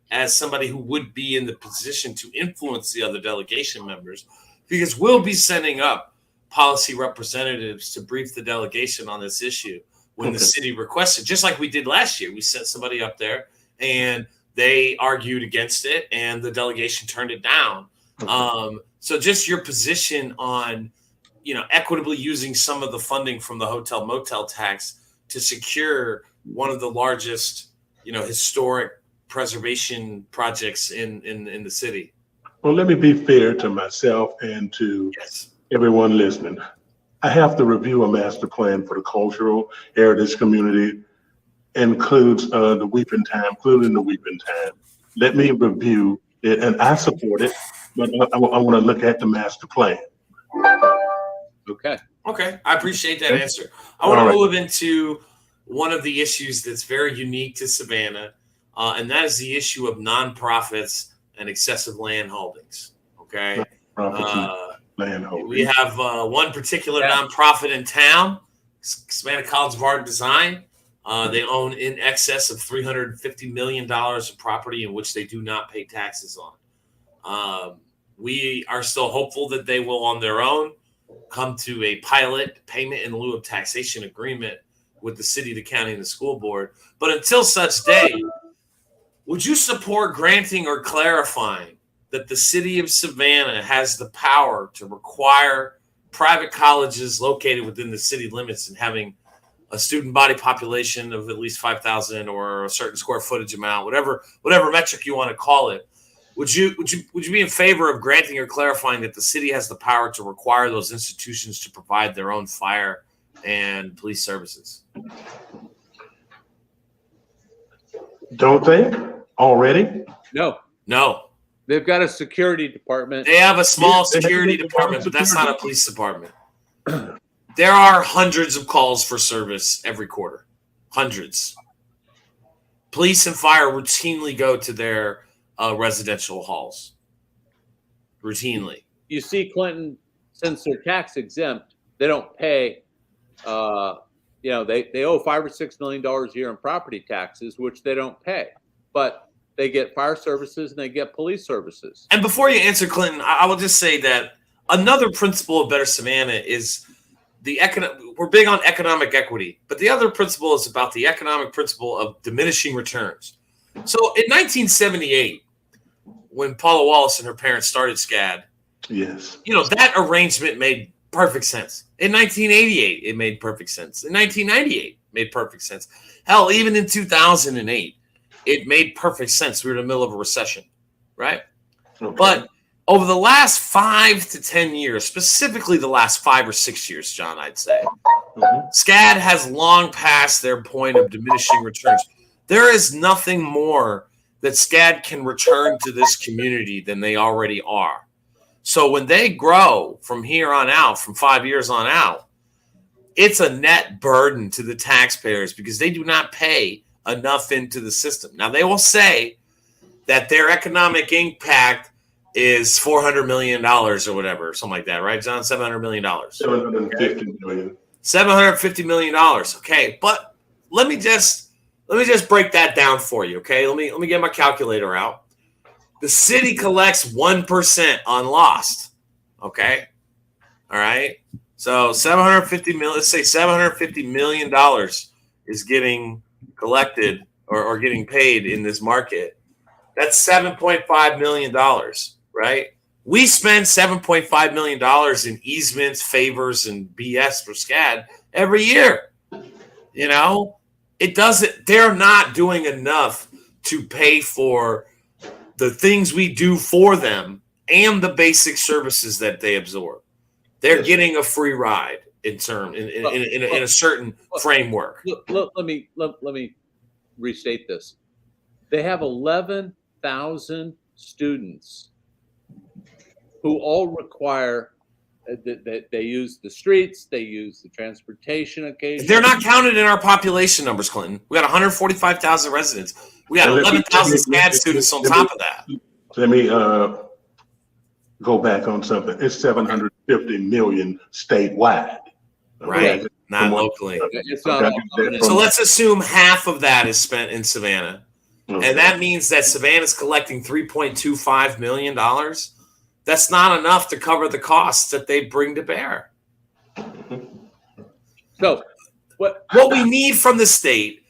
as somebody who would be in the position to influence the other delegation members, because we'll be sending up policy representatives to brief the delegation on this issue when the city requested, just like we did last year. We sent somebody up there and they argued against it and the delegation turned it down. So just your position on, equitably using some of the funding from the hotel motel tax to secure one of the largest, historic preservation projects in the city. Well, let me be fair to myself and to everyone listening. I have to review a master plan for the cultural heritage community, including the Weeping Time. Let me review it, and I support it, but I want to look at the master plan. Okay. I appreciate that answer. I want to move into one of the issues that's very unique to Savannah, and that is the issue of nonprofits and excessive land holdings. Okay. Land holdings. We have one particular nonprofit in town, Savannah College of Art and Design. They own in excess of $350 million of property in which they do not pay taxes on. We are still hopeful that they will, on their own, come to a pilot payment in lieu of taxation agreement with the city, the county, and the school board. But until such day, would you support granting or clarifying that the city of Savannah has the power to require private colleges located within the city limits and having a student body population of at least 5,000 or a certain square footage amount, whatever metric you want to call it? Would you be in favor of granting or clarifying that the city has the power to require those institutions to provide their own fire and police services? Don't they already? No. They've got a security department. They have a small security department, but that's not a police department. There are hundreds of calls for service every quarter. Hundreds. Police and fire routinely go to their residential halls. Routinely. You see, Clinton, since they're tax exempt, they don't pay. They owe $5 or $6 million a year in property taxes, which they don't pay. But they get fire services and they get police services. And before you answer, Clinton, I will just say that another principle of Better Savannah is we're big on economic equity, but the other principle is about the economic principle of diminishing returns. So in 1978, when Paula Wallace and her parents started SCAD, yes, that arrangement made perfect sense. In 1988, it made perfect sense. In 1998, made perfect sense. Hell, even in 2008, it made perfect sense. We were in the middle of a recession, right? Okay. But over the last 5 to 10 years, specifically the last 5 or 6 years, John, I'd say, SCAD has long passed their point of diminishing returns. There is nothing more that SCAD can return to this community than they already are. So when they grow from here on out, from 5 years on out, it's a net burden to the taxpayers because they do not pay enough into the system. Now, they will say that their economic impact is $400 million or whatever, something like that, right, John? $700 million. $750 million. $750 million. Okay, but let me just break that down for you. Okay, let me get my calculator out. The city collects 1% on lost. Okay, all right. So $750 million. Let's say $750 million is getting collected or getting paid in this market. That's $7.5 million, right? We spend $7.5 million in easements, favors, and BS for SCAD every year. It doesn't, they're not doing enough to pay for the things we do for them and the basic services that they absorb. They're getting a free ride in a certain framework. Let me restate this. They have 11,000 students who all require that they use the streets, they use the transportation occasionally. They're not counted in our population numbers, Clinton. We got 145,000 residents. We got 11,000 SCAD students on top of that. Let me go back on something. It's $750 million statewide. Right. Not locally. It's not so let's assume half of that is spent in Savannah. Okay. And that means that Savannah's collecting $3.25 million. That's not enough to cover the costs that they bring to bear. So what we need from the state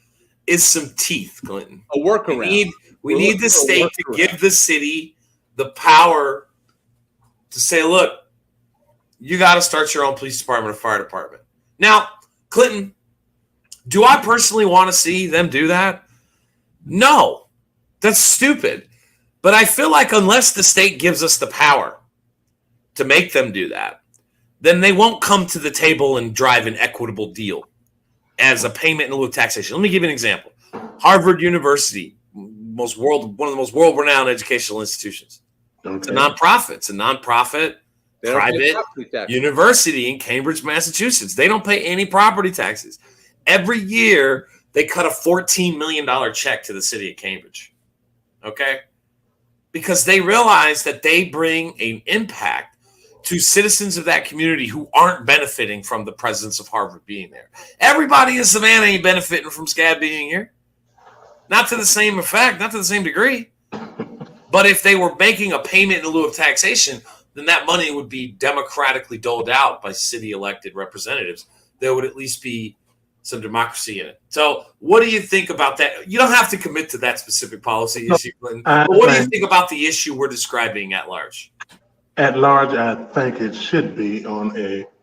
is some teeth, Clinton. A workaround. We need the state to give the city the power to say, look, you got to start your own police department or fire department. Now, Clinton, do I personally want to see them do that? No, that's stupid. But I feel like unless the state gives us the power to make them do that, then they won't come to the table and drive an equitable deal as a payment in lieu of taxation. Let me give you an example. Harvard University, one of the most world-renowned educational institutions. Okay. It's a nonprofit private university in Cambridge, Massachusetts. They don't pay any property taxes. every year they cut a $14 million check to the city of Cambridge. Okay? Because they realize that they bring an impact to citizens of that community who aren't benefiting from the presence of Harvard being there. Everybody in Savannah ain't benefiting from SCAD being here. Not to the same effect, not to the same degree. But if they were making a payment in lieu of taxation, then that money would be democratically doled out by city elected representatives. There would at least be some democracy in it. So what do you think about that? You don't have to commit to that specific policy issue, Clinton. But what do you think about the issue we're describing at large? At large, I think it should be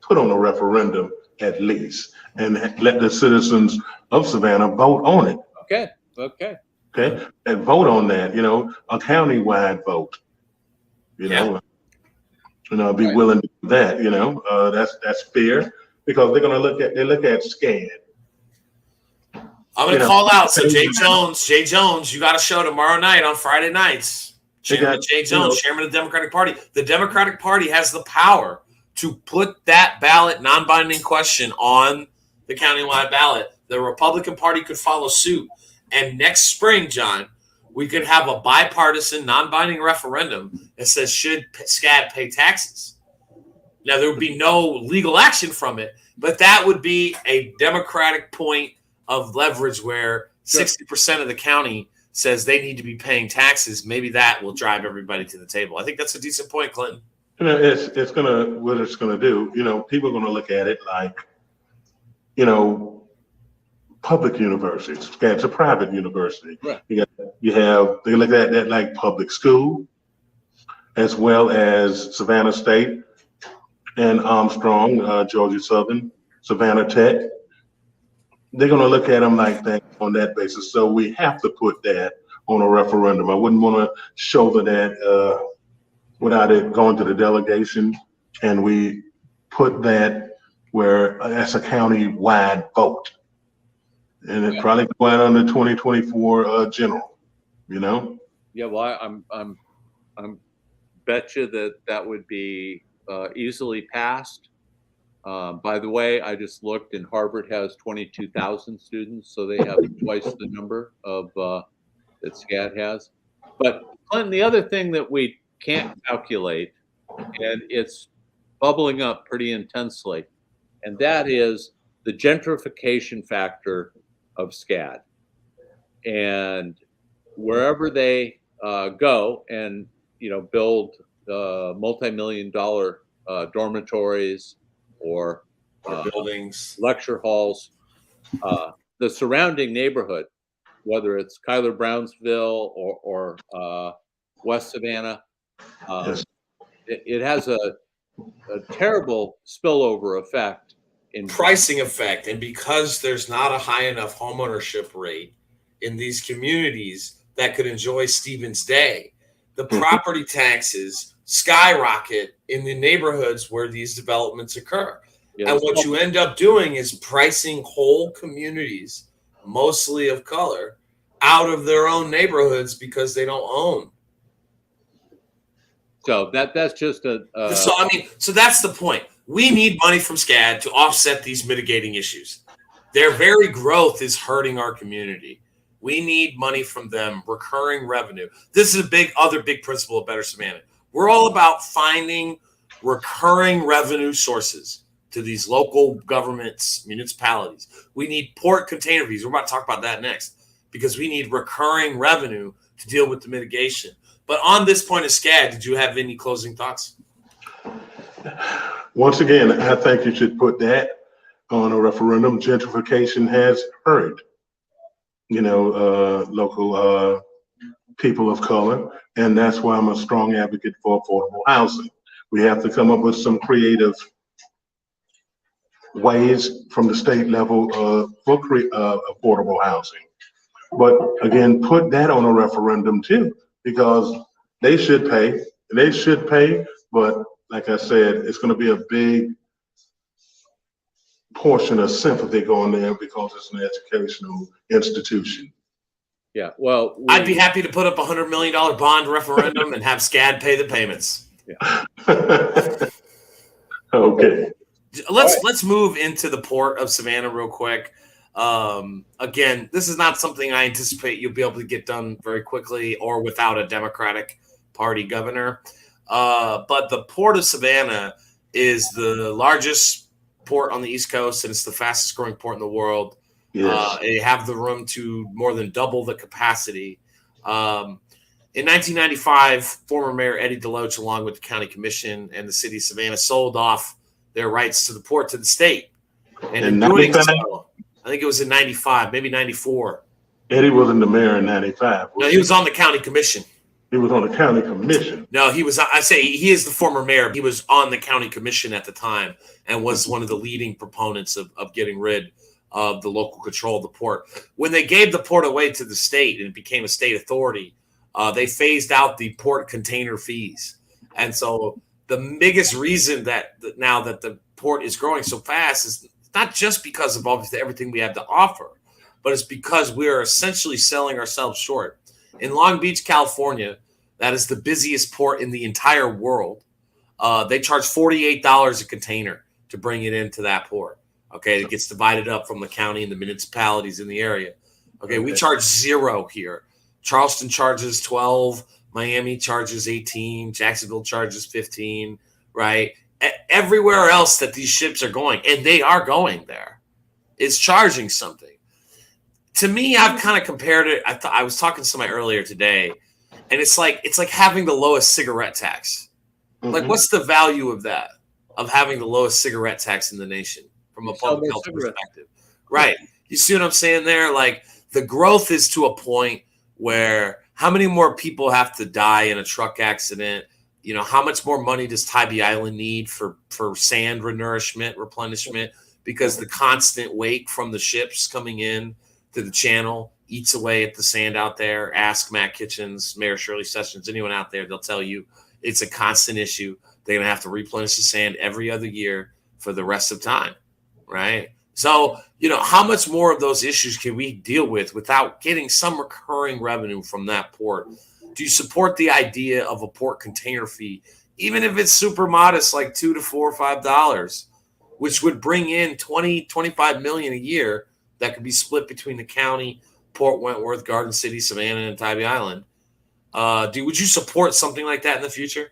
put on a referendum at least, and let the citizens of Savannah vote on it. Okay. And vote on that, a county-wide vote. Be willing to do that, that's fair, because they're gonna look at SCAD. I'm gonna call out. So Jay Jones, you got a show tomorrow night on Friday nights. Chairman Jay Jones, chairman of the Democratic Party. The Democratic Party has the power to put that ballot non-binding question on the countywide ballot. The Republican Party could follow suit. And next spring, John, we could have a bipartisan non-binding referendum that says, should SCAD pay taxes? Now, there would be no legal action from it, but that would be a Democratic point of leverage where 60% of the county says they need to be paying taxes. Maybe that will drive everybody to the table. I think that's a decent point, Clinton. What it's gonna do, people are gonna look at it like, public universities. It's a private university. Right. They look at that like public school, as well as Savannah State and Armstrong, Georgia Southern, Savannah Tech. They're going to look at them like that on that basis. So we have to put that on a referendum. I wouldn't want to shoulder that without it going to the delegation, and we put that where that's a county-wide vote, and it probably go out on the 2024 general. Yeah, well, I'm bet you that would be easily passed. By the way, I just looked, and Harvard has 22,000 students, so they have twice the number of that SCAD has. But Clinton, the other thing that we can't calculate, and it's bubbling up pretty intensely, and that is the gentrification factor of SCAD. And wherever they go and build multi-million-dollar dormitories or buildings, lecture halls, the surrounding neighborhood, whether it's Cuyler Brownsville or West Savannah, it has a terrible spillover effect in pricing effect. And because there's not a high enough homeownership rate in these communities that could enjoy Stevens Day, the property taxes skyrocket in the neighborhoods where these developments occur. Yes. And what you end up doing is pricing whole communities, mostly of color, out of their own neighborhoods because they don't own. So that's just so that's the point. We need money from SCAD to offset these mitigating issues. Their very growth is hurting our community. We need money from them, recurring revenue. This is other big principle of Better Savannah. We're all about finding recurring revenue sources to these local governments, municipalities. We need port container fees. We're about to talk about that next, because we need recurring revenue to deal with the mitigation. But on this point of SCAD, did you have any closing thoughts? Once again, I think you should put that on a referendum. Gentrification has hurt, local people of color, and that's why I'm a strong advocate for affordable housing. We have to come up with some creative ways from the state level for affordable housing. But again, put that on a referendum too, because they should pay. But like I said, it's going to be a big portion of sympathy going there because it's an educational institution. Yeah, well, I'd be happy to put up $100 million bond referendum and have SCAD pay the payments. Yeah. Okay. Let's move into the port of Savannah real quick. Again, this is not something I anticipate you'll be able to get done very quickly or without a Democratic Party governor. But the Port of Savannah is the largest port on the East Coast, and it's the fastest growing port in the world. Yes. They have the room to more than double the capacity. In 1995, former Mayor Eddie Deloach, along with the County Commission and the City of Savannah, sold off their rights to the port to the state. And in doing so, I think it was in 95, maybe 94. Eddie wasn't the mayor in 95. No, he was on the County Commission. He was on the County Commission. No, he was. I say he is the former mayor. He was on the County Commission at the time and was one of the leading proponents of getting rid of the local control of the port. When they gave the port away to the state and it became a state authority, they phased out the port container fees. And so the biggest reason that now that the port is growing so fast is not just because of obviously everything we have to offer, but it's because we are essentially selling ourselves short. In Long Beach, California, that is the busiest port in the entire world. They charge $48 a container to bring it into that port. Okay, it gets divided up from the county and the municipalities in the area. Okay, we charge $0 here. Charleston charges 12, Miami charges 18, Jacksonville charges 15, right? Everywhere else that these ships are going, and they are going there, is charging something. To me, I've kind of compared it. I was talking to somebody earlier today, and it's like having the lowest cigarette tax. Mm-hmm. Like, what's the value of that? Of having the lowest cigarette tax in the nation from a public health perspective, right? You see what I'm saying there? Like, the growth is to a point where how many more people have to die in a truck accident? You know, how much more money does Tybee Island need for sand replenishment? Because the constant wake from the ships coming in to the channel eats away at the sand out there. Ask Matt Kitchens, Mayor Shirley Sessions, anyone out there, they'll tell you it's a constant issue. They're going to have to replenish the sand every other year for the rest of time, right? So, you know, how much more of those issues can we deal with without getting some recurring revenue from that port? Do you support the idea of a port container fee, even if it's super modest, like $2 to $4 or $5, which would bring in 20, 25 million a year that could be split between the county, Port Wentworth, Garden City, Savannah, and Tybee Island? Would you support something like that in the future?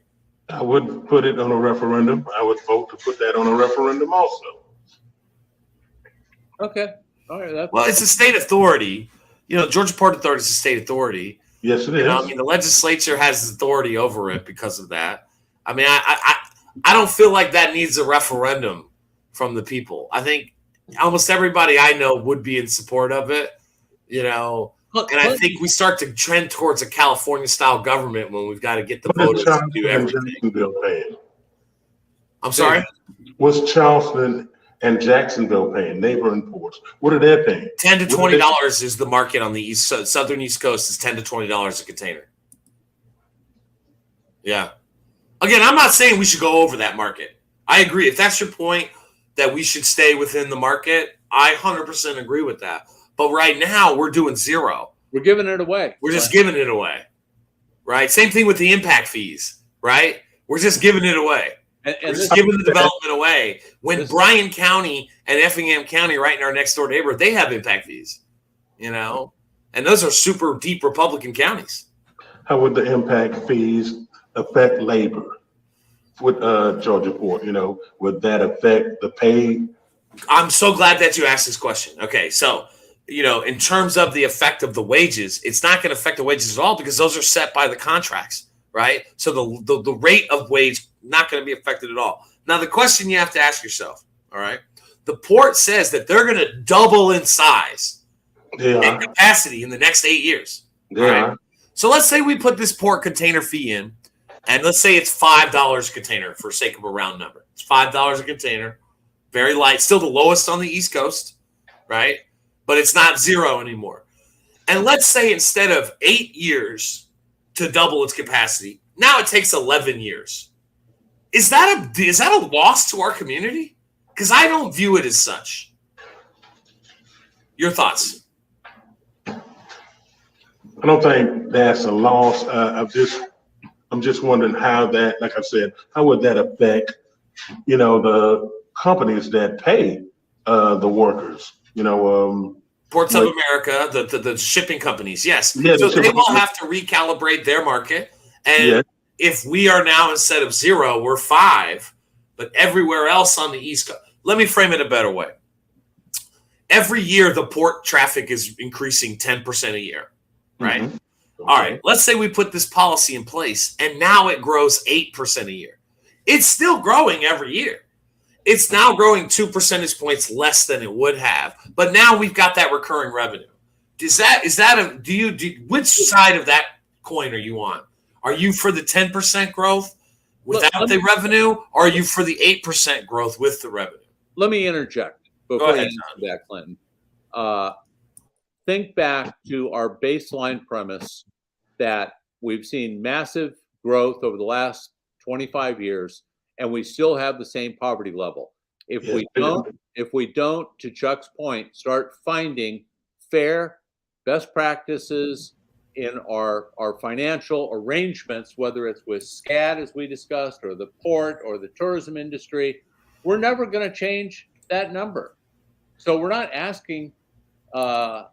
I would put it on a referendum. I would vote to put that on a referendum also. Okay. All right. Well, it's a state authority. You know, Georgia Port Authority is a state authority. Yes, it is. I mean, the legislature has authority over it because of that. I mean, I don't feel like that needs a referendum from the people. I think almost everybody I know would be in support of it, you know. And I think we start to trend towards a California-style government when we've got to get the voters to do everything. I'm sorry? What's Charleston and Jacksonville paying? Neighboring ports. What are they paying? $10 to $20 is the market on the southern East Coast. Is $10 to $20 a container. Yeah. Again, I'm not saying we should go over that market. I agree. If that's your point, that we should stay within the market, I 100% agree with that. But right now, we're doing $0. We're giving it away. We're just giving it away, right? Same thing with the impact fees, right? We're just giving it away. We're just giving the development away. When Bryan County and Effingham County, right in our next door neighborhood, they have impact fees, you know? And those are super deep Republican counties. How would the impact fees affect labor with Georgia Port? You know, would that affect the pay? I'm so glad that you asked this question. Okay, so, you know, in terms of the effect of the wages, it's not going to affect the wages at all because those are set by the contracts, right? So the rate of wage not going to be affected at all. Now, the question you have to ask yourself, all right, the port says that they're going to double in size and capacity in the next 8 years. Yeah. Right? So let's say we put this port container fee in, and let's say it's $5 a container for sake of a round number. It's $5 a container, very light, still the lowest on the East Coast, right? But it's not $0 anymore. And let's say instead of 8 years to double its capacity, now it takes 11 years. Is that a loss to our community? Because I don't view it as such. Your thoughts? I don't think that's a loss. I'm just wondering how that, like I said, how would that affect, you know, the companies that pay the workers? Ports of America, the shipping companies, yes. Yeah, so they will have to recalibrate their market. And if we are now, instead of 0, we're 5, but everywhere else on the East Coast, let me frame it a better way. Every year, the port traffic is increasing 10% a year, right? Mm-hmm. Okay. All right, let's say we put this policy in place, and now it grows 8% a year. It's still growing every year. It's now growing 2 percentage points less than it would have, but now we've got that recurring revenue. Which side of that coin are you on? Are you for the 10% growth without the revenue, or are you for the 8% growth with the revenue? Let me interject before you answer that, Clinton. Think back to our baseline premise that we've seen massive growth over the last 25 years, and we still have the same poverty level. If we don't, to Chuck's point, start finding fair best practices in our financial arrangements, whether it's with SCAD, as we discussed, or the port or the tourism industry, we're never going to change that number. So we're not asking to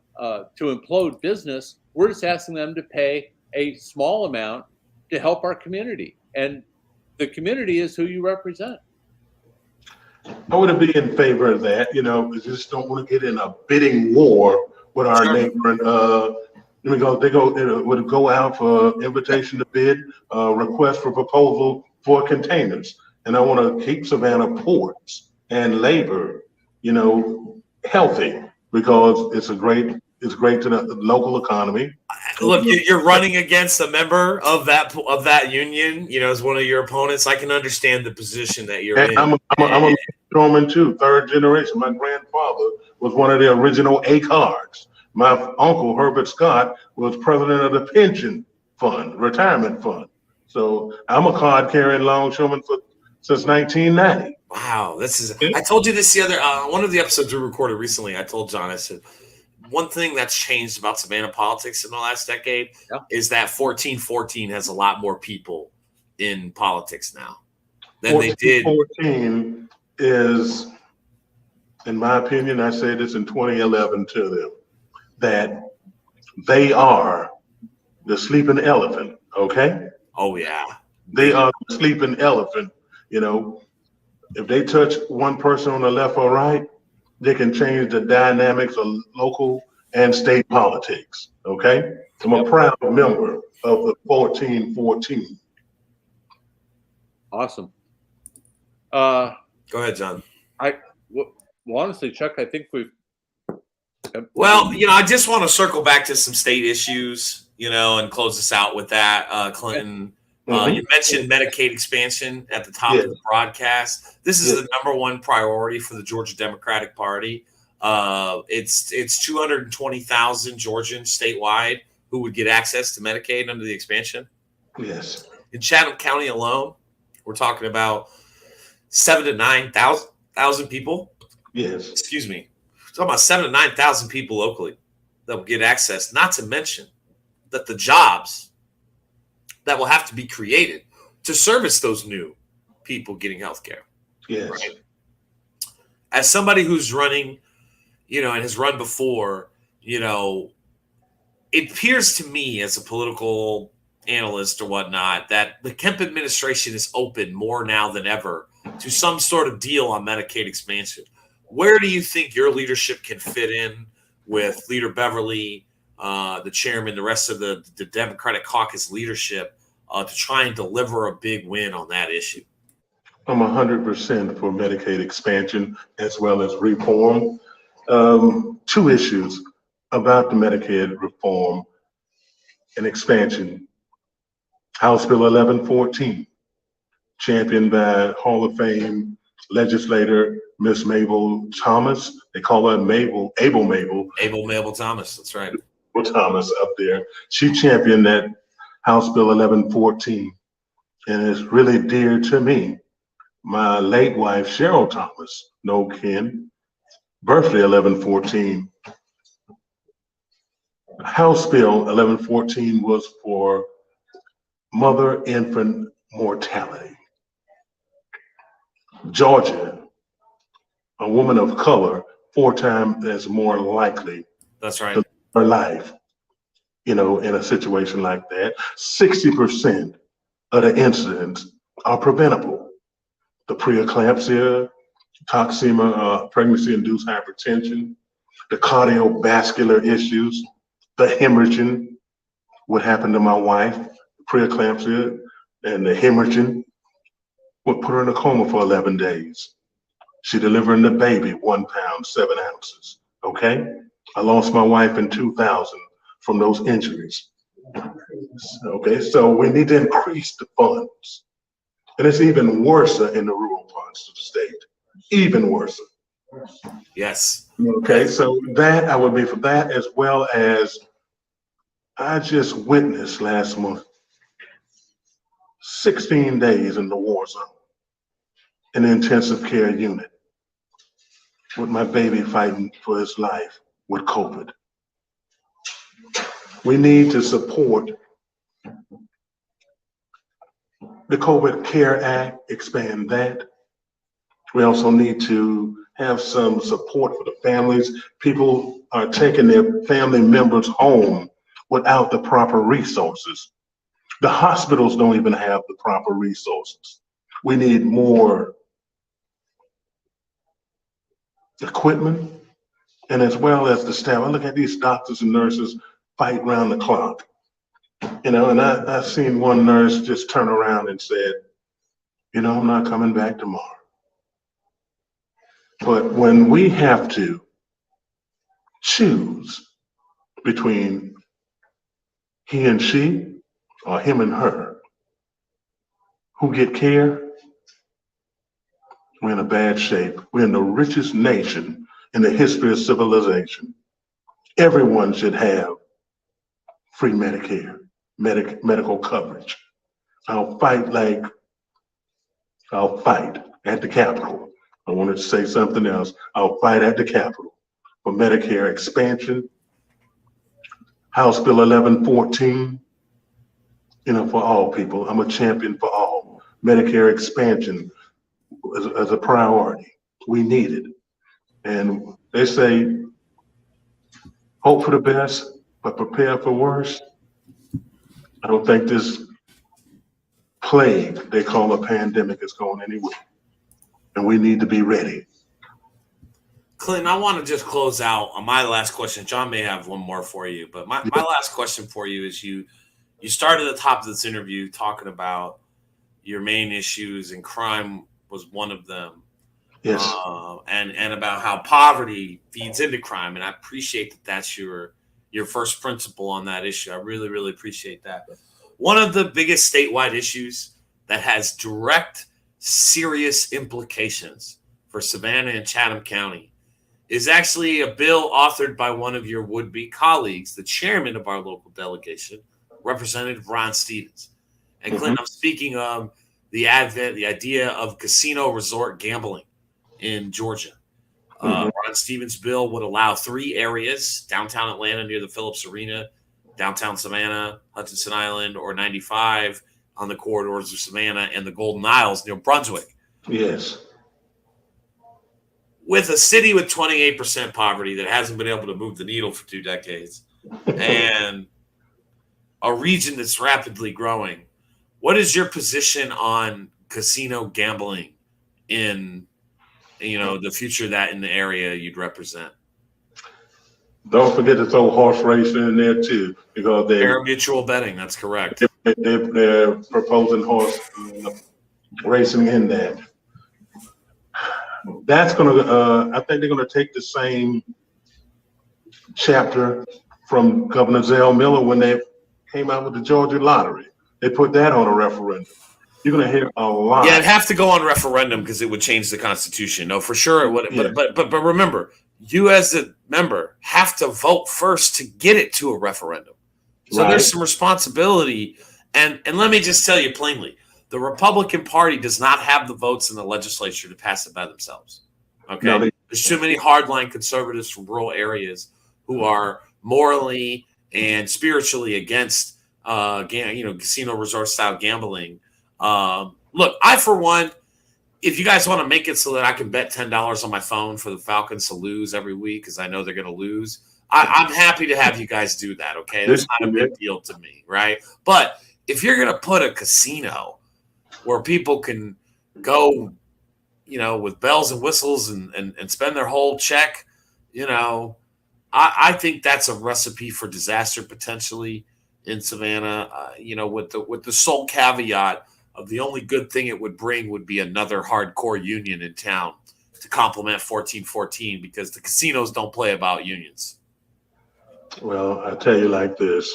implode business. We're just asking them to pay a small amount to help our community. And the community is who you represent. I would be in favor of that. We just don't want to get in a bidding war with our neighbor. They would go out for invitation to bid, request for proposal for containers. And I want to keep Savannah ports and labor, healthy, because it's great to the local economy. Look, you're running against a member of that union, as one of your opponents. I can understand the position that you're in. I'm a Norman too, 3rd generation. My grandfather was one of the original ACARs. My uncle, Herbert Scott, was president of the pension fund, retirement fund. So I'm a card-carrying longshoreman since 1990. Wow, I told you this the other one of the episodes we recorded recently. I told John, I said, one thing that's changed about Savannah politics in the last decade is that 1414 has a lot more people in politics now than they did. 1414 is, in my opinion, I said this in 2011 to them, that they are the sleeping elephant, okay? Oh, yeah. They are the sleeping elephant. If they touch one person on the left or right, they can change the dynamics of local and state politics, okay? I'm a proud member of the 1414. Awesome. Go ahead, John. Well, honestly, Chuck, I think we've... Well, I just want to circle back to some state issues, and close this out with that, Clinton. You mentioned Medicaid expansion at the top of the broadcast. This is the #1 priority for the Georgia Democratic Party. It's 220,000 Georgians statewide who would get access to Medicaid under the expansion. Yes. In Chatham County alone, we're talking about 7,000 to 9,000 people. Yes. Excuse me. We're talking about 7,000 to 9,000 people locally that will get access, not to mention that the jobs that will have to be created to service those new people getting health care. Yes. Right? As somebody who's running, and has run before, it appears to me as a political analyst or whatnot that the Kemp administration is open more now than ever to some sort of deal on Medicaid expansion. Where do you think your leadership can fit in with Leader Beverly, the chairman, the rest of the Democratic caucus leadership to try and deliver a big win on that issue? I'm 100% for Medicaid expansion as well as reform. 2 issues about the Medicaid reform and expansion. House Bill 1114, championed by Hall of Fame legislator Miss Mabel Thomas. They call her Mabel Thomas. That's right. Thomas up there. She championed that House Bill 1114, and it's really dear to me. My late wife, Cheryl Thomas, no kin, birthday 1114. House Bill 1114 was for mother-infant mortality. Georgia, a woman of color, 4 times as more likely That's right. to lose their life, in a situation like that. 60% of the incidents are preventable. The preeclampsia, toxemia, pregnancy-induced hypertension, the cardiovascular issues, the hemorrhaging, what happened to my wife, preeclampsia and the hemorrhaging, what put her in a coma for 11 days. She delivering the baby, 1 pound, 7 ounces, okay? I lost my wife in 2000 from those injuries. Okay, so we need to increase the funds. And it's even worse in the rural parts of the state, even worse. Yes. Okay, so that I would be for that, as well as I just witnessed last month 16 days in the war zone in the intensive care unit with my baby fighting for his life with COVID. We need to support the COVID Care Act, expand that. We also need to have some support for the families. People are taking their family members home without the proper resources. The hospitals don't even have the proper resources. We need more equipment, and as well as the staff. I look at these doctors and nurses fight round the clock, and I've seen one nurse just turn around and said, I'm not coming back tomorrow. But when we have to choose between he and she or him and her, who get care, we're in a bad shape. We're in the richest nation in the history of civilization. Everyone should have free Medicare, medical coverage. I'll fight at the Capitol. I wanted to say something else. I'll fight at the Capitol for Medicare expansion, House Bill 1114, for all people. I'm a champion for all. Medicare expansion as a priority. We need it. And they say, hope for the best, but prepare for worse. I don't think this plague they call a pandemic is going anywhere. And we need to be ready. Clinton, I want to just close out on my last question. John may have one more for you, but my last question for you is you started at the top of this interview talking about your main issues, and crime was one of them. Yes. And about how poverty feeds into crime. And I appreciate that that's your first principle on that issue. I really, really appreciate that. One of the biggest statewide issues that has direct, serious implications for Savannah and Chatham County is actually a bill authored by one of your would-be colleagues, the chairman of our local delegation, Representative Ron Stevens. And Clinton, I'm speaking of the idea of casino resort gambling in Georgia. Ron Stevens' bill would allow 3 areas: downtown Atlanta near the Phillips Arena, downtown Savannah, Hutchinson Island, or 95 on the corridors of Savannah, and the Golden Isles near Brunswick. Yes. With a city with 28% poverty that hasn't been able to move the needle for 2 decades, and a region that's rapidly growing, what is your position on casino gambling in the future that in the area you'd represent? Don't forget to throw horse racing in there too, because Fair mutual betting. That's correct. They're proposing horse racing in that. That's gonna. I think they're gonna take the same chapter from Governor Zell Miller when they came out with the Georgia lottery. They put that on a referendum. You're gonna hear a lot. Yeah, it'd have to go on referendum because it would change the Constitution. No, for sure it would. Yeah. But remember, you as a member have to vote first to get it to a referendum. So There's some responsibility. And let me just tell you plainly, the Republican Party does not have the votes in the legislature to pass it by themselves. Okay, no, there's too many hardline conservatives from rural areas who are morally and spiritually against, casino resort style gambling. Look, I for one if you guys want to make it so that I can bet $10 on my phone for the Falcons to lose every week because I know they're going to lose, I'm happy to have you guys do that. Okay, that's not a big deal to me, right? But if you're going to put a casino where people can go, with bells and whistles and spend their whole check, I think that's a recipe for disaster potentially in Savannah. With the sole caveat of the only good thing it would bring would be another hardcore union in town to complement 1414 because the casinos don't play about unions. Well, I tell you like this.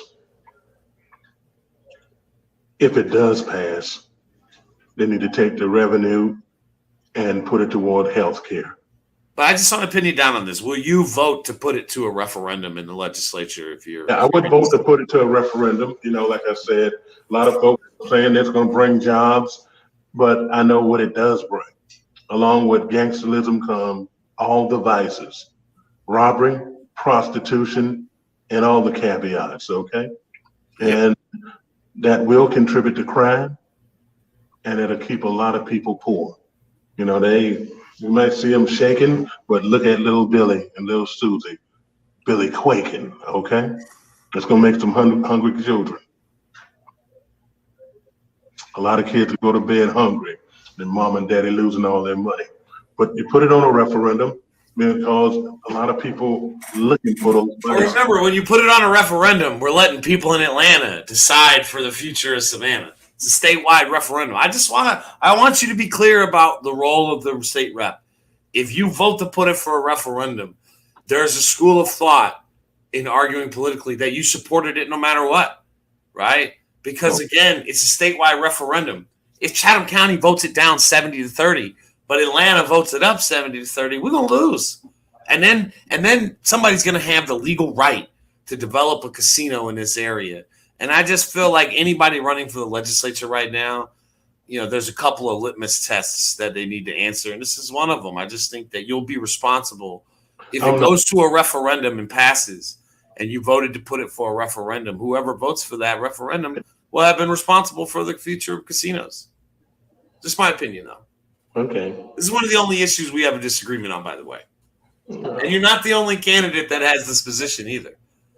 If it does pass, they need to take the revenue and put it toward health care. But I just want to pin you down on this. Will you vote to put it to a referendum in the legislature if you're? Yeah, I would vote to put it to a referendum. Like I said, a lot of folks are saying that's going to bring jobs, but I know what it does bring. Along with gangsterism come all the vices, robbery, prostitution, and all the caveats, okay? And that will contribute to crime, and it'll keep a lot of people poor. You might see them shaking, but look at little Billy and little Susie. Billy quaking, okay? It's gonna make some hungry children. A lot of kids go to bed hungry, and mom and daddy losing all their money. But you put it on a referendum because a lot of people looking for those money. Remember, when you put it on a referendum, we're letting people in Atlanta decide for the future of Savannah. It's a statewide referendum. I want you to be clear about the role of the state rep. If you vote to put it for a referendum, there's a school of thought in arguing politically that you supported it no matter what, right? Because again, it's a statewide referendum. If Chatham County votes it down 70-30, but Atlanta votes it up 70-30, we're gonna lose. And then somebody's gonna have the legal right to develop a casino in this area. And I just feel like anybody running for the legislature right now, there's a couple of litmus tests that they need to answer. And this is one of them. I just think that you'll be responsible if it goes to a referendum and passes and you voted to put it for a referendum. Whoever votes for that referendum will have been responsible for the future of casinos. Just my opinion, though. Okay. This is one of the only issues we have a disagreement on, by the way. And you're not the only candidate that has this position either.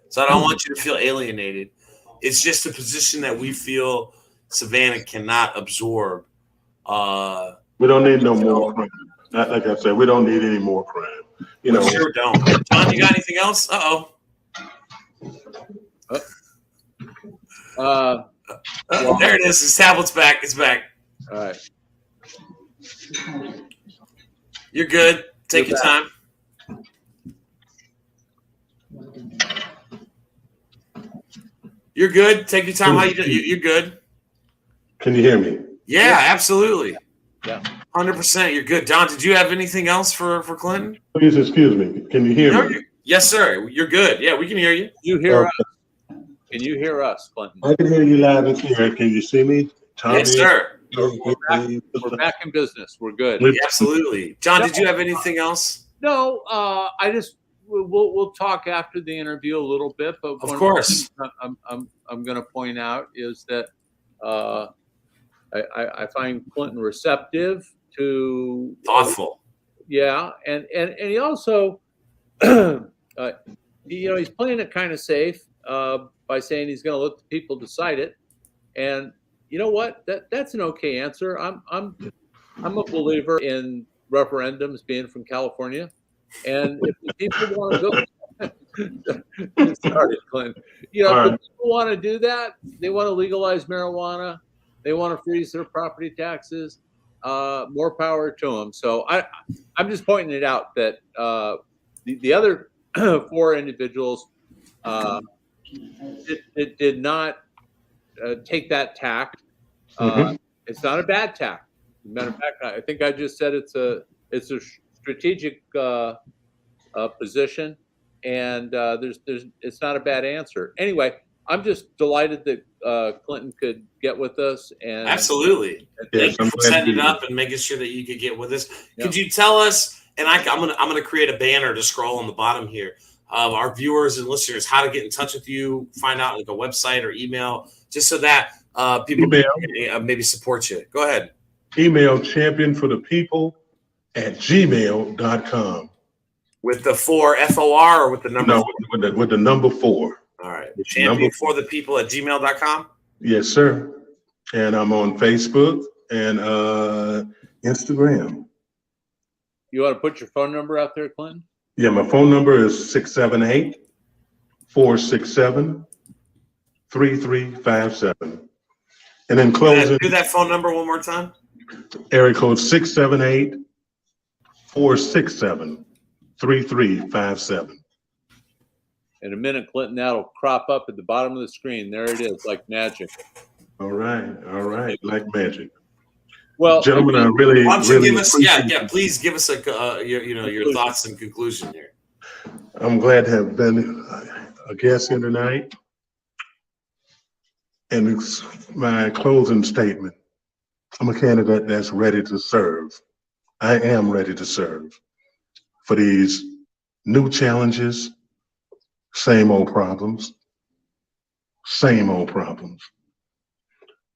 So I don't want you to feel alienated. It's just a position that we feel Savannah cannot absorb. We don't need no more crime. Like I said, we don't need any more crime. We sure don't. John, you got anything else? There it is. His tablet's back. It's back. All right. You're good. Take your time. You're good. Take your time. How you doing? You're good. Can you hear me? Yeah, absolutely. Yeah. 100%. You're good. Don, did you have anything else for Clinton? Please excuse me. Can you hear me? Yes, sir. You're good. Yeah, we can hear you. You hear us? Can you hear us, Clinton? I can hear you loud and clear. Can you see me? Tommy? Yes, sir. We're back in business. We're good. Absolutely. John, did you have anything else? No, I just we'll talk after the interview a little bit. But of course, I'm going to point out is that I find Clinton receptive to thoughtful. Yeah, and he also he's playing it kind of safe by saying he's going to let the people decide it. And you know what? That's an okay answer. I'm a believer in referendums being from California, and if the people want to go, sorry, Clinton. If the people want to do that, they want to legalize marijuana, they want to freeze their property taxes. More power to them. So I'm just pointing it out that the other four individuals did not take that tack. It's not a bad tack. Matter of fact, I think I just said it's a strategic position, and it's not a bad answer. Anyway, I'm just delighted that Clinton could get with us. And absolutely, thank you for setting it up and making sure that you could get with us. Could you tell us? And I'm gonna create a banner to scroll on the bottom here. Our viewers and listeners, how to get in touch with you, find out like a website or email, just so that people can maybe support you. Go ahead. Email championforthepeople@gmail.com. With the 4 FOR or with the number? No, 4? with the number 4. All right. Championforthepeople@gmail.com. Yes, sir. And I'm on Facebook and Instagram. You want to put your phone number out there, Clinton? Yeah, my phone number is 678-467-3357. And then closing. Do that phone number one more time. Area code 678-467-3357. In a minute, Clinton, that'll crop up at the bottom of the screen. There it is, like magic. All right, like magic. Well, gentlemen, I really, why don't you really give us, please give us your thoughts and conclusion here. I'm glad to have been a guest here tonight. And it's my closing statement. I'm a candidate that's ready to serve. I am ready to serve for these new challenges, same old problems.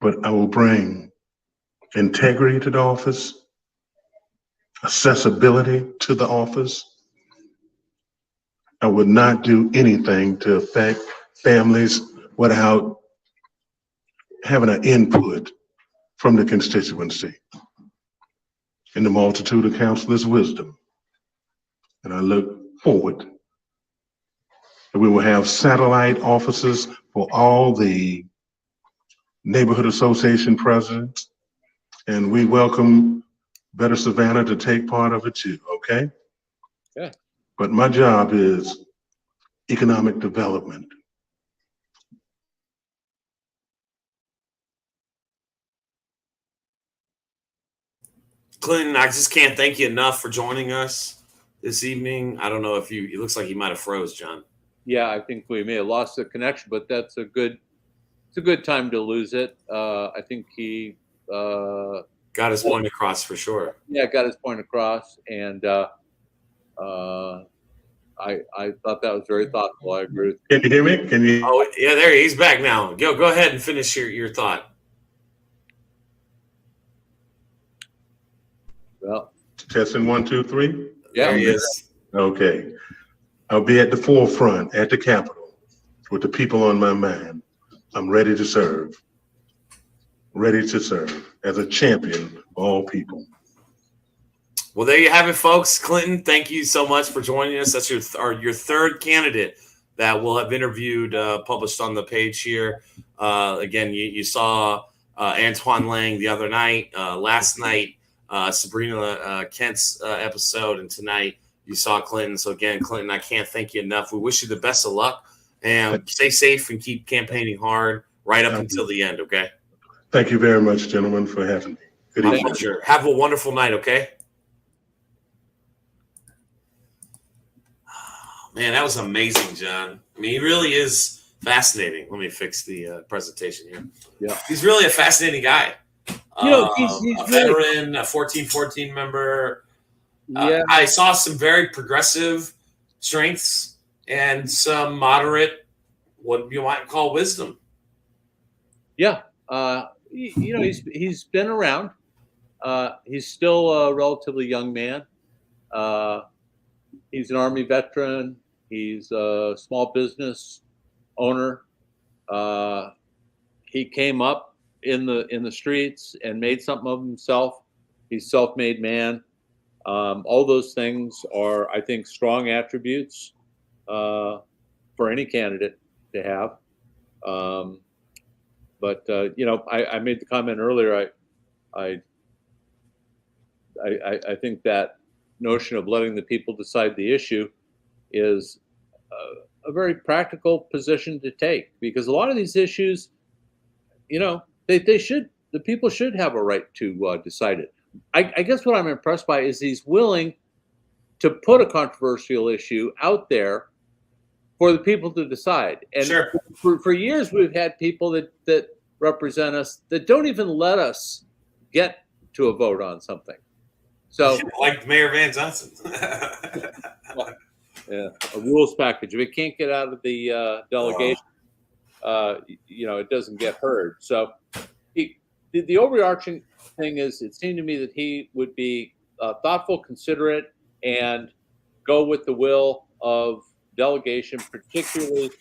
But I will bring integrity to the office, accessibility to the office. I would not do anything to affect families without having an input from the constituency. In the multitude of counselors' wisdom. And I look forward that we will have satellite offices for all the neighborhood association presidents. And we welcome Better Savannah to take part of it too, okay? Yeah. But my job is economic development. Clinton, I just can't thank you enough for joining us this evening. I don't know if it looks like you might have froze, John. Yeah, I think we may have lost the connection, but it's a good time to lose it. I think he got his point across for sure. Yeah, got his point across, and I thought that was very thoughtful. I agree with you. Can you hear me? Can you? Oh, yeah, there he's back now. Go ahead and finish your thought. Well, testing 1, 2, 3. Yeah, there he is. Okay. I'll be at the forefront at the Capitol with the people on my mind. I'm ready to serve. Ready to serve as a champion of all people. Well, there you have it, folks. Clinton, thank you so much for joining us. That's your third candidate that we'll have interviewed, published on the page here. Again, you saw Antoine Lang the other night. Last night, Sabrina Kent's episode, and tonight you saw Clinton. So again, Clinton, I can't thank you enough. We wish you the best of luck, and stay safe and keep campaigning hard right up until the end, okay? Thank you very much, gentlemen, for having me. Good evening. My pleasure. Have a wonderful night, okay? Oh, man, that was amazing, John. I mean, he really is fascinating. Let me fix the presentation here. Yeah. He's really a fascinating guy. He's a veteran, a 1414 member. Yeah. I saw some very progressive strengths and some moderate, what you might call wisdom. Yeah. He's been around. He's still a relatively young man. He's an Army veteran. He's a small business owner. He came up in the streets and made something of himself. He's a self-made man. All those things are, I think, strong attributes for any candidate to have. But I made the comment earlier. I think that notion of letting the people decide the issue is a very practical position to take, because a lot of these issues, the people should have a right to decide it. I guess what I'm impressed by is he's willing to put a controversial issue out there for the people to decide. And sure. for years, we've had people that represent us that don't even let us get to a vote on something. So, like Mayor Van Johnson. Yeah, a rules package. If it can't get out of the delegation, it doesn't get heard. So the overarching thing is, it seemed to me that he would be thoughtful, considerate, and go with the will of delegation, particularly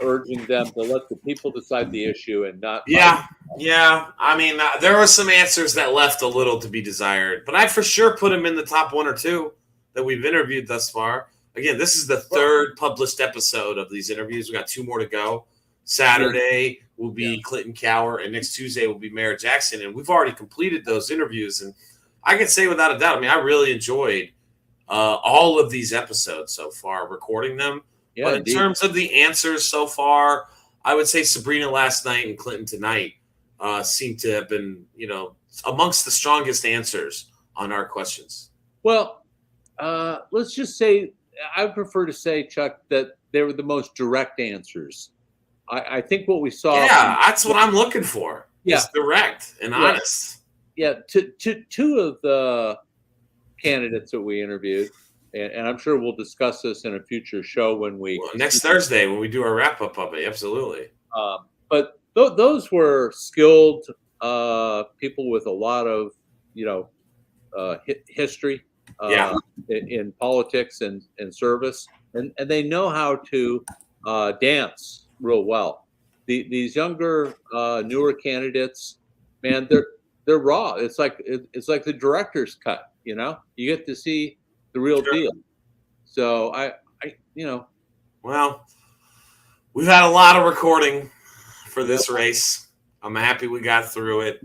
urging them to let the people decide the issue and not. Yeah. I mean, there are some answers that left a little to be desired, but I for sure put him in the top one or two that we've interviewed thus far. Again, this is the third published episode of these interviews. We got 2 more to go. Saturday will be Clinton Cower, and next Tuesday will be Mayor Jackson. And we've already completed those interviews. And I can say without a doubt, I mean, I really enjoyed all of these episodes so far, recording them. Yeah, but in indeed. terms of the answers so far, I would say Sabrina last night and Clinton tonight seem to have been, amongst the strongest answers on our questions. Well, let's just say, I prefer to say, Chuck, that they were the most direct answers. I think what we saw. Yeah, that's what I'm looking for. Yeah. It's direct and honest. Yeah, two of the candidates that we interviewed, and I'm sure we'll discuss this in a future show when next Thursday when we do our wrap up of it. Absolutely. But those were skilled people with a lot of history in politics and service, and they know how to dance real well. These younger, newer candidates, man, they're raw. It's like the director's cut. You get to see the real deal. So I Well, we've had a lot of recording for this race. I'm happy we got through it.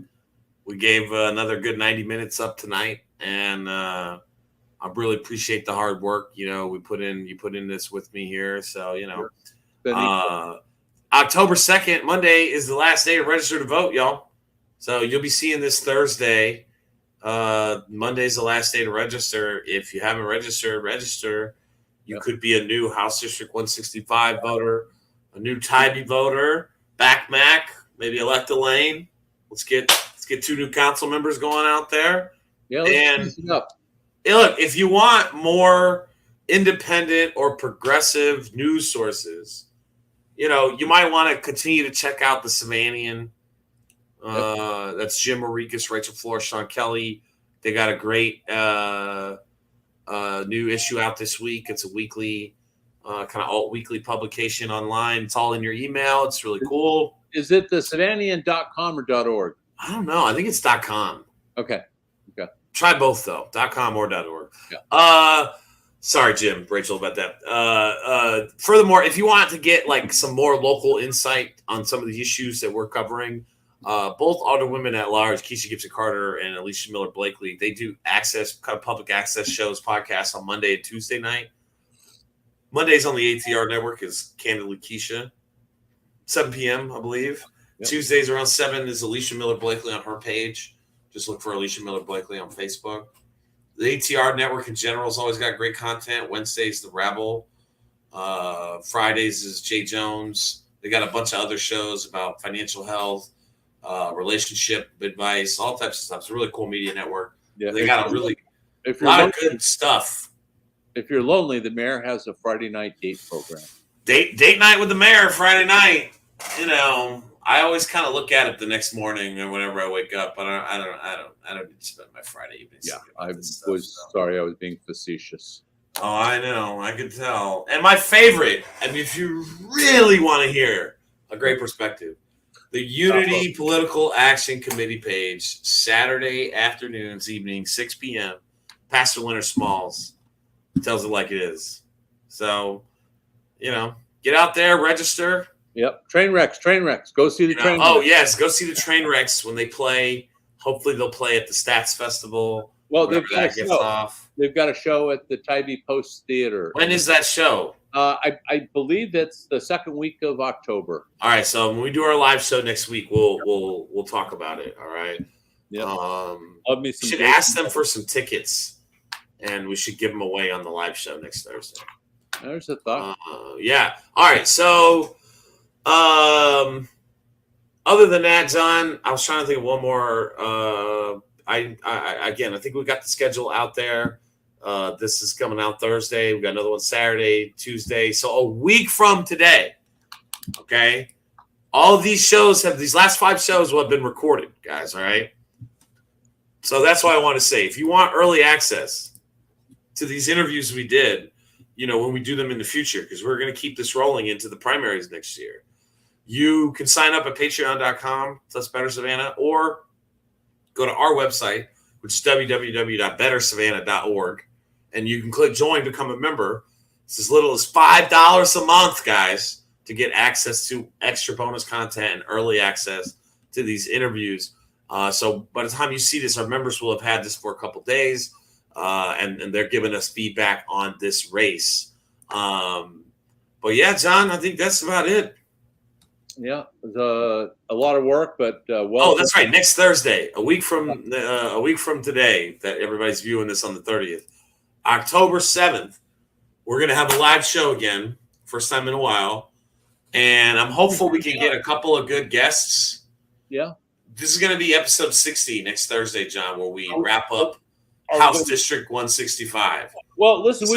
We gave another good 90 minutes up tonight, and I really appreciate the hard work. You put in this with me here. So, October 2nd, Monday, is the last day to register to vote, y'all. So you'll be seeing this Thursday. Monday's the last day to register. If you haven't registered, register. You could be a new House District 165 voter, a new Tybee voter, back Mac, maybe elect Elaine. Let's get 2 new council members going out there. Yeah, and look, if you want more independent or progressive news sources, you might want to continue to check out the Savannian. That's Jim Marikis, Rachel Flores, Sean Kelly. They got a great new issue out this week. It's a weekly, kind of alt-weekly publication online. It's all in your email. It's really cool. Is it the Savannian.com or .org? I don't know. I think it's .com. Okay. Try both, though, .com or .org. Yeah. Sorry, Jim, Rachel, about that. Furthermore, if you want to get some more local insight on some of the issues that we're covering, both Alder Women at Large, Keisha Gibson Carter and Alicia Miller Blakely, they do public access shows, podcasts on Monday and Tuesday night. Mondays on the ATR network is Candidly Keisha, 7 p.m., I believe. Yep. Tuesdays around 7 is Alicia Miller Blakely on her page. Just look for Alicia Miller Blakely on Facebook. The ATR network in general has always got great content. Wednesdays, The Rebel. Fridays is Jay Jones. They got a bunch of other shows about financial health, relationship advice, all types of stuff. It's a really cool media network. Yeah, they got a lot of good stuff. If you're lonely, the mayor has a Friday night date program. Date night with the mayor Friday night. I always kind of look at it the next morning or whenever I wake up, but I don't spend my Friday evenings. Yeah, sorry, I was being facetious. Oh, I know, I could tell. And my favorite, if you really want to hear a great perspective, the Unity Political Action Committee page, Saturday afternoons, evening, 6 p.m. Pastor Leonard Smalls tells it like it is. So, get out there, register. Yep. Train wrecks. Go see the train wrecks. Oh, yes. Go see the train wrecks when they play. Hopefully they'll play at the Stats Festival. Well, they've got a show at the Tybee Post Theater. When is that show? I believe it's the second week of October. All right. So when we do our live show next week, we'll talk about it. All right. Yeah. We should ask them for some tickets, and we should give them away on the live show next Thursday. There's a thought. Yeah. All right. So, other than that, John, I was trying to think of one more. I think we got the schedule out there. This is coming out Thursday. We got another one Saturday, Tuesday. So a week from today, okay, all of these last 5 shows will have been recorded, guys. All right. So that's why I want to say, if you want early access to these interviews we did, when we do them in the future, because we're going to keep this rolling into the primaries next year, you can sign up at patreon.com/BetterSavannah or go to our website, which is www.bettersavannah.org, and you can click join to become a member. It's as little as $5 a month, guys, to get access to extra bonus content and early access to these interviews. So by the time you see this, our members will have had this for a couple days, and they're giving us feedback on this race. But yeah, John, I think that's about it. Yeah, it was a lot of work, but Oh, that's right. Next Thursday, a week from today, that everybody's viewing this on the 30th, October 7th, we're gonna have a live show again, first time in a while, and I'm hopeful we can get a couple of good guests. Yeah, this is gonna be episode 60 next Thursday, John, where we wrap up House District 165. Well, listen,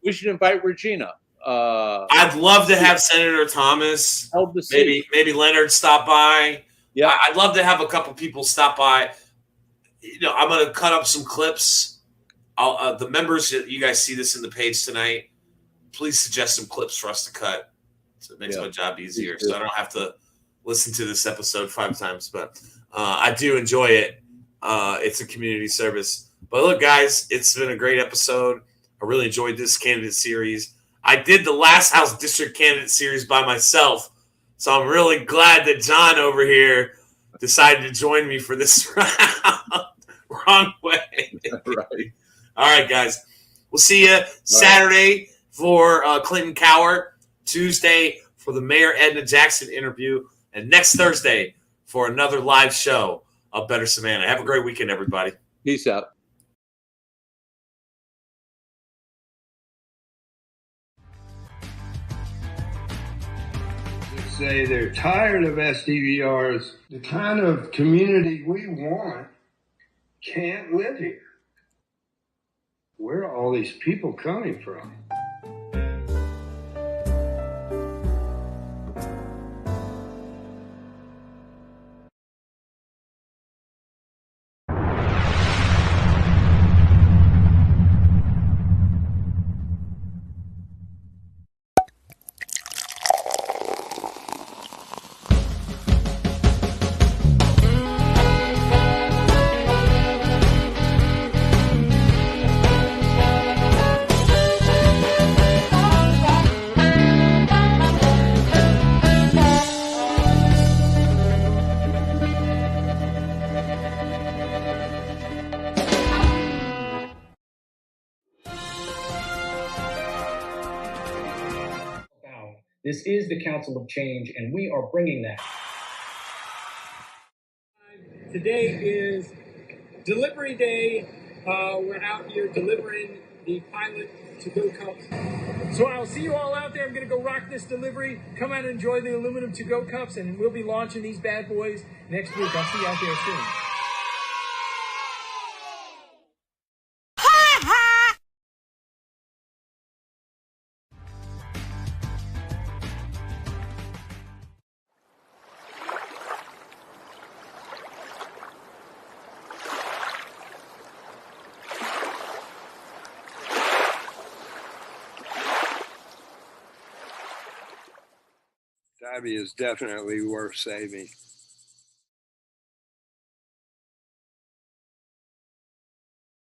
we should invite Regina. I'd love to have Senator Thomas. Maybe Leonard stop by. Yeah, I'd love to have a couple people stop by. I'm going to cut up some clips. The members, you guys see this in the page tonight. Please suggest some clips for us to cut, so it makes my job easier. So I don't have to listen to this episode 5 times. But I do enjoy it. It's a community service. But look, guys, it's been a great episode. I really enjoyed this candidate series. I did the last House District candidate series by myself, so I'm really glad that John over here decided to join me for this round. Wrong way. Right. All right, guys. We'll see you Saturday for Clinton Cowart, Tuesday for the Mayor Edna Jackson interview, and next Thursday for another live show of Better Savannah. Have a great weekend, everybody. Peace out. Say they're tired of SDVRs. The kind of community we want can't live here. Where are all these people coming from? This is the Council of Change, and we are bringing that. Today is delivery day. We're out here delivering the pilot to-go cups. So I'll see you all out there. I'm going to go rock this delivery. Come out and enjoy the aluminum to-go cups, and we'll be launching these bad boys next week. I'll see you out there soon. Tabby is definitely worth saving.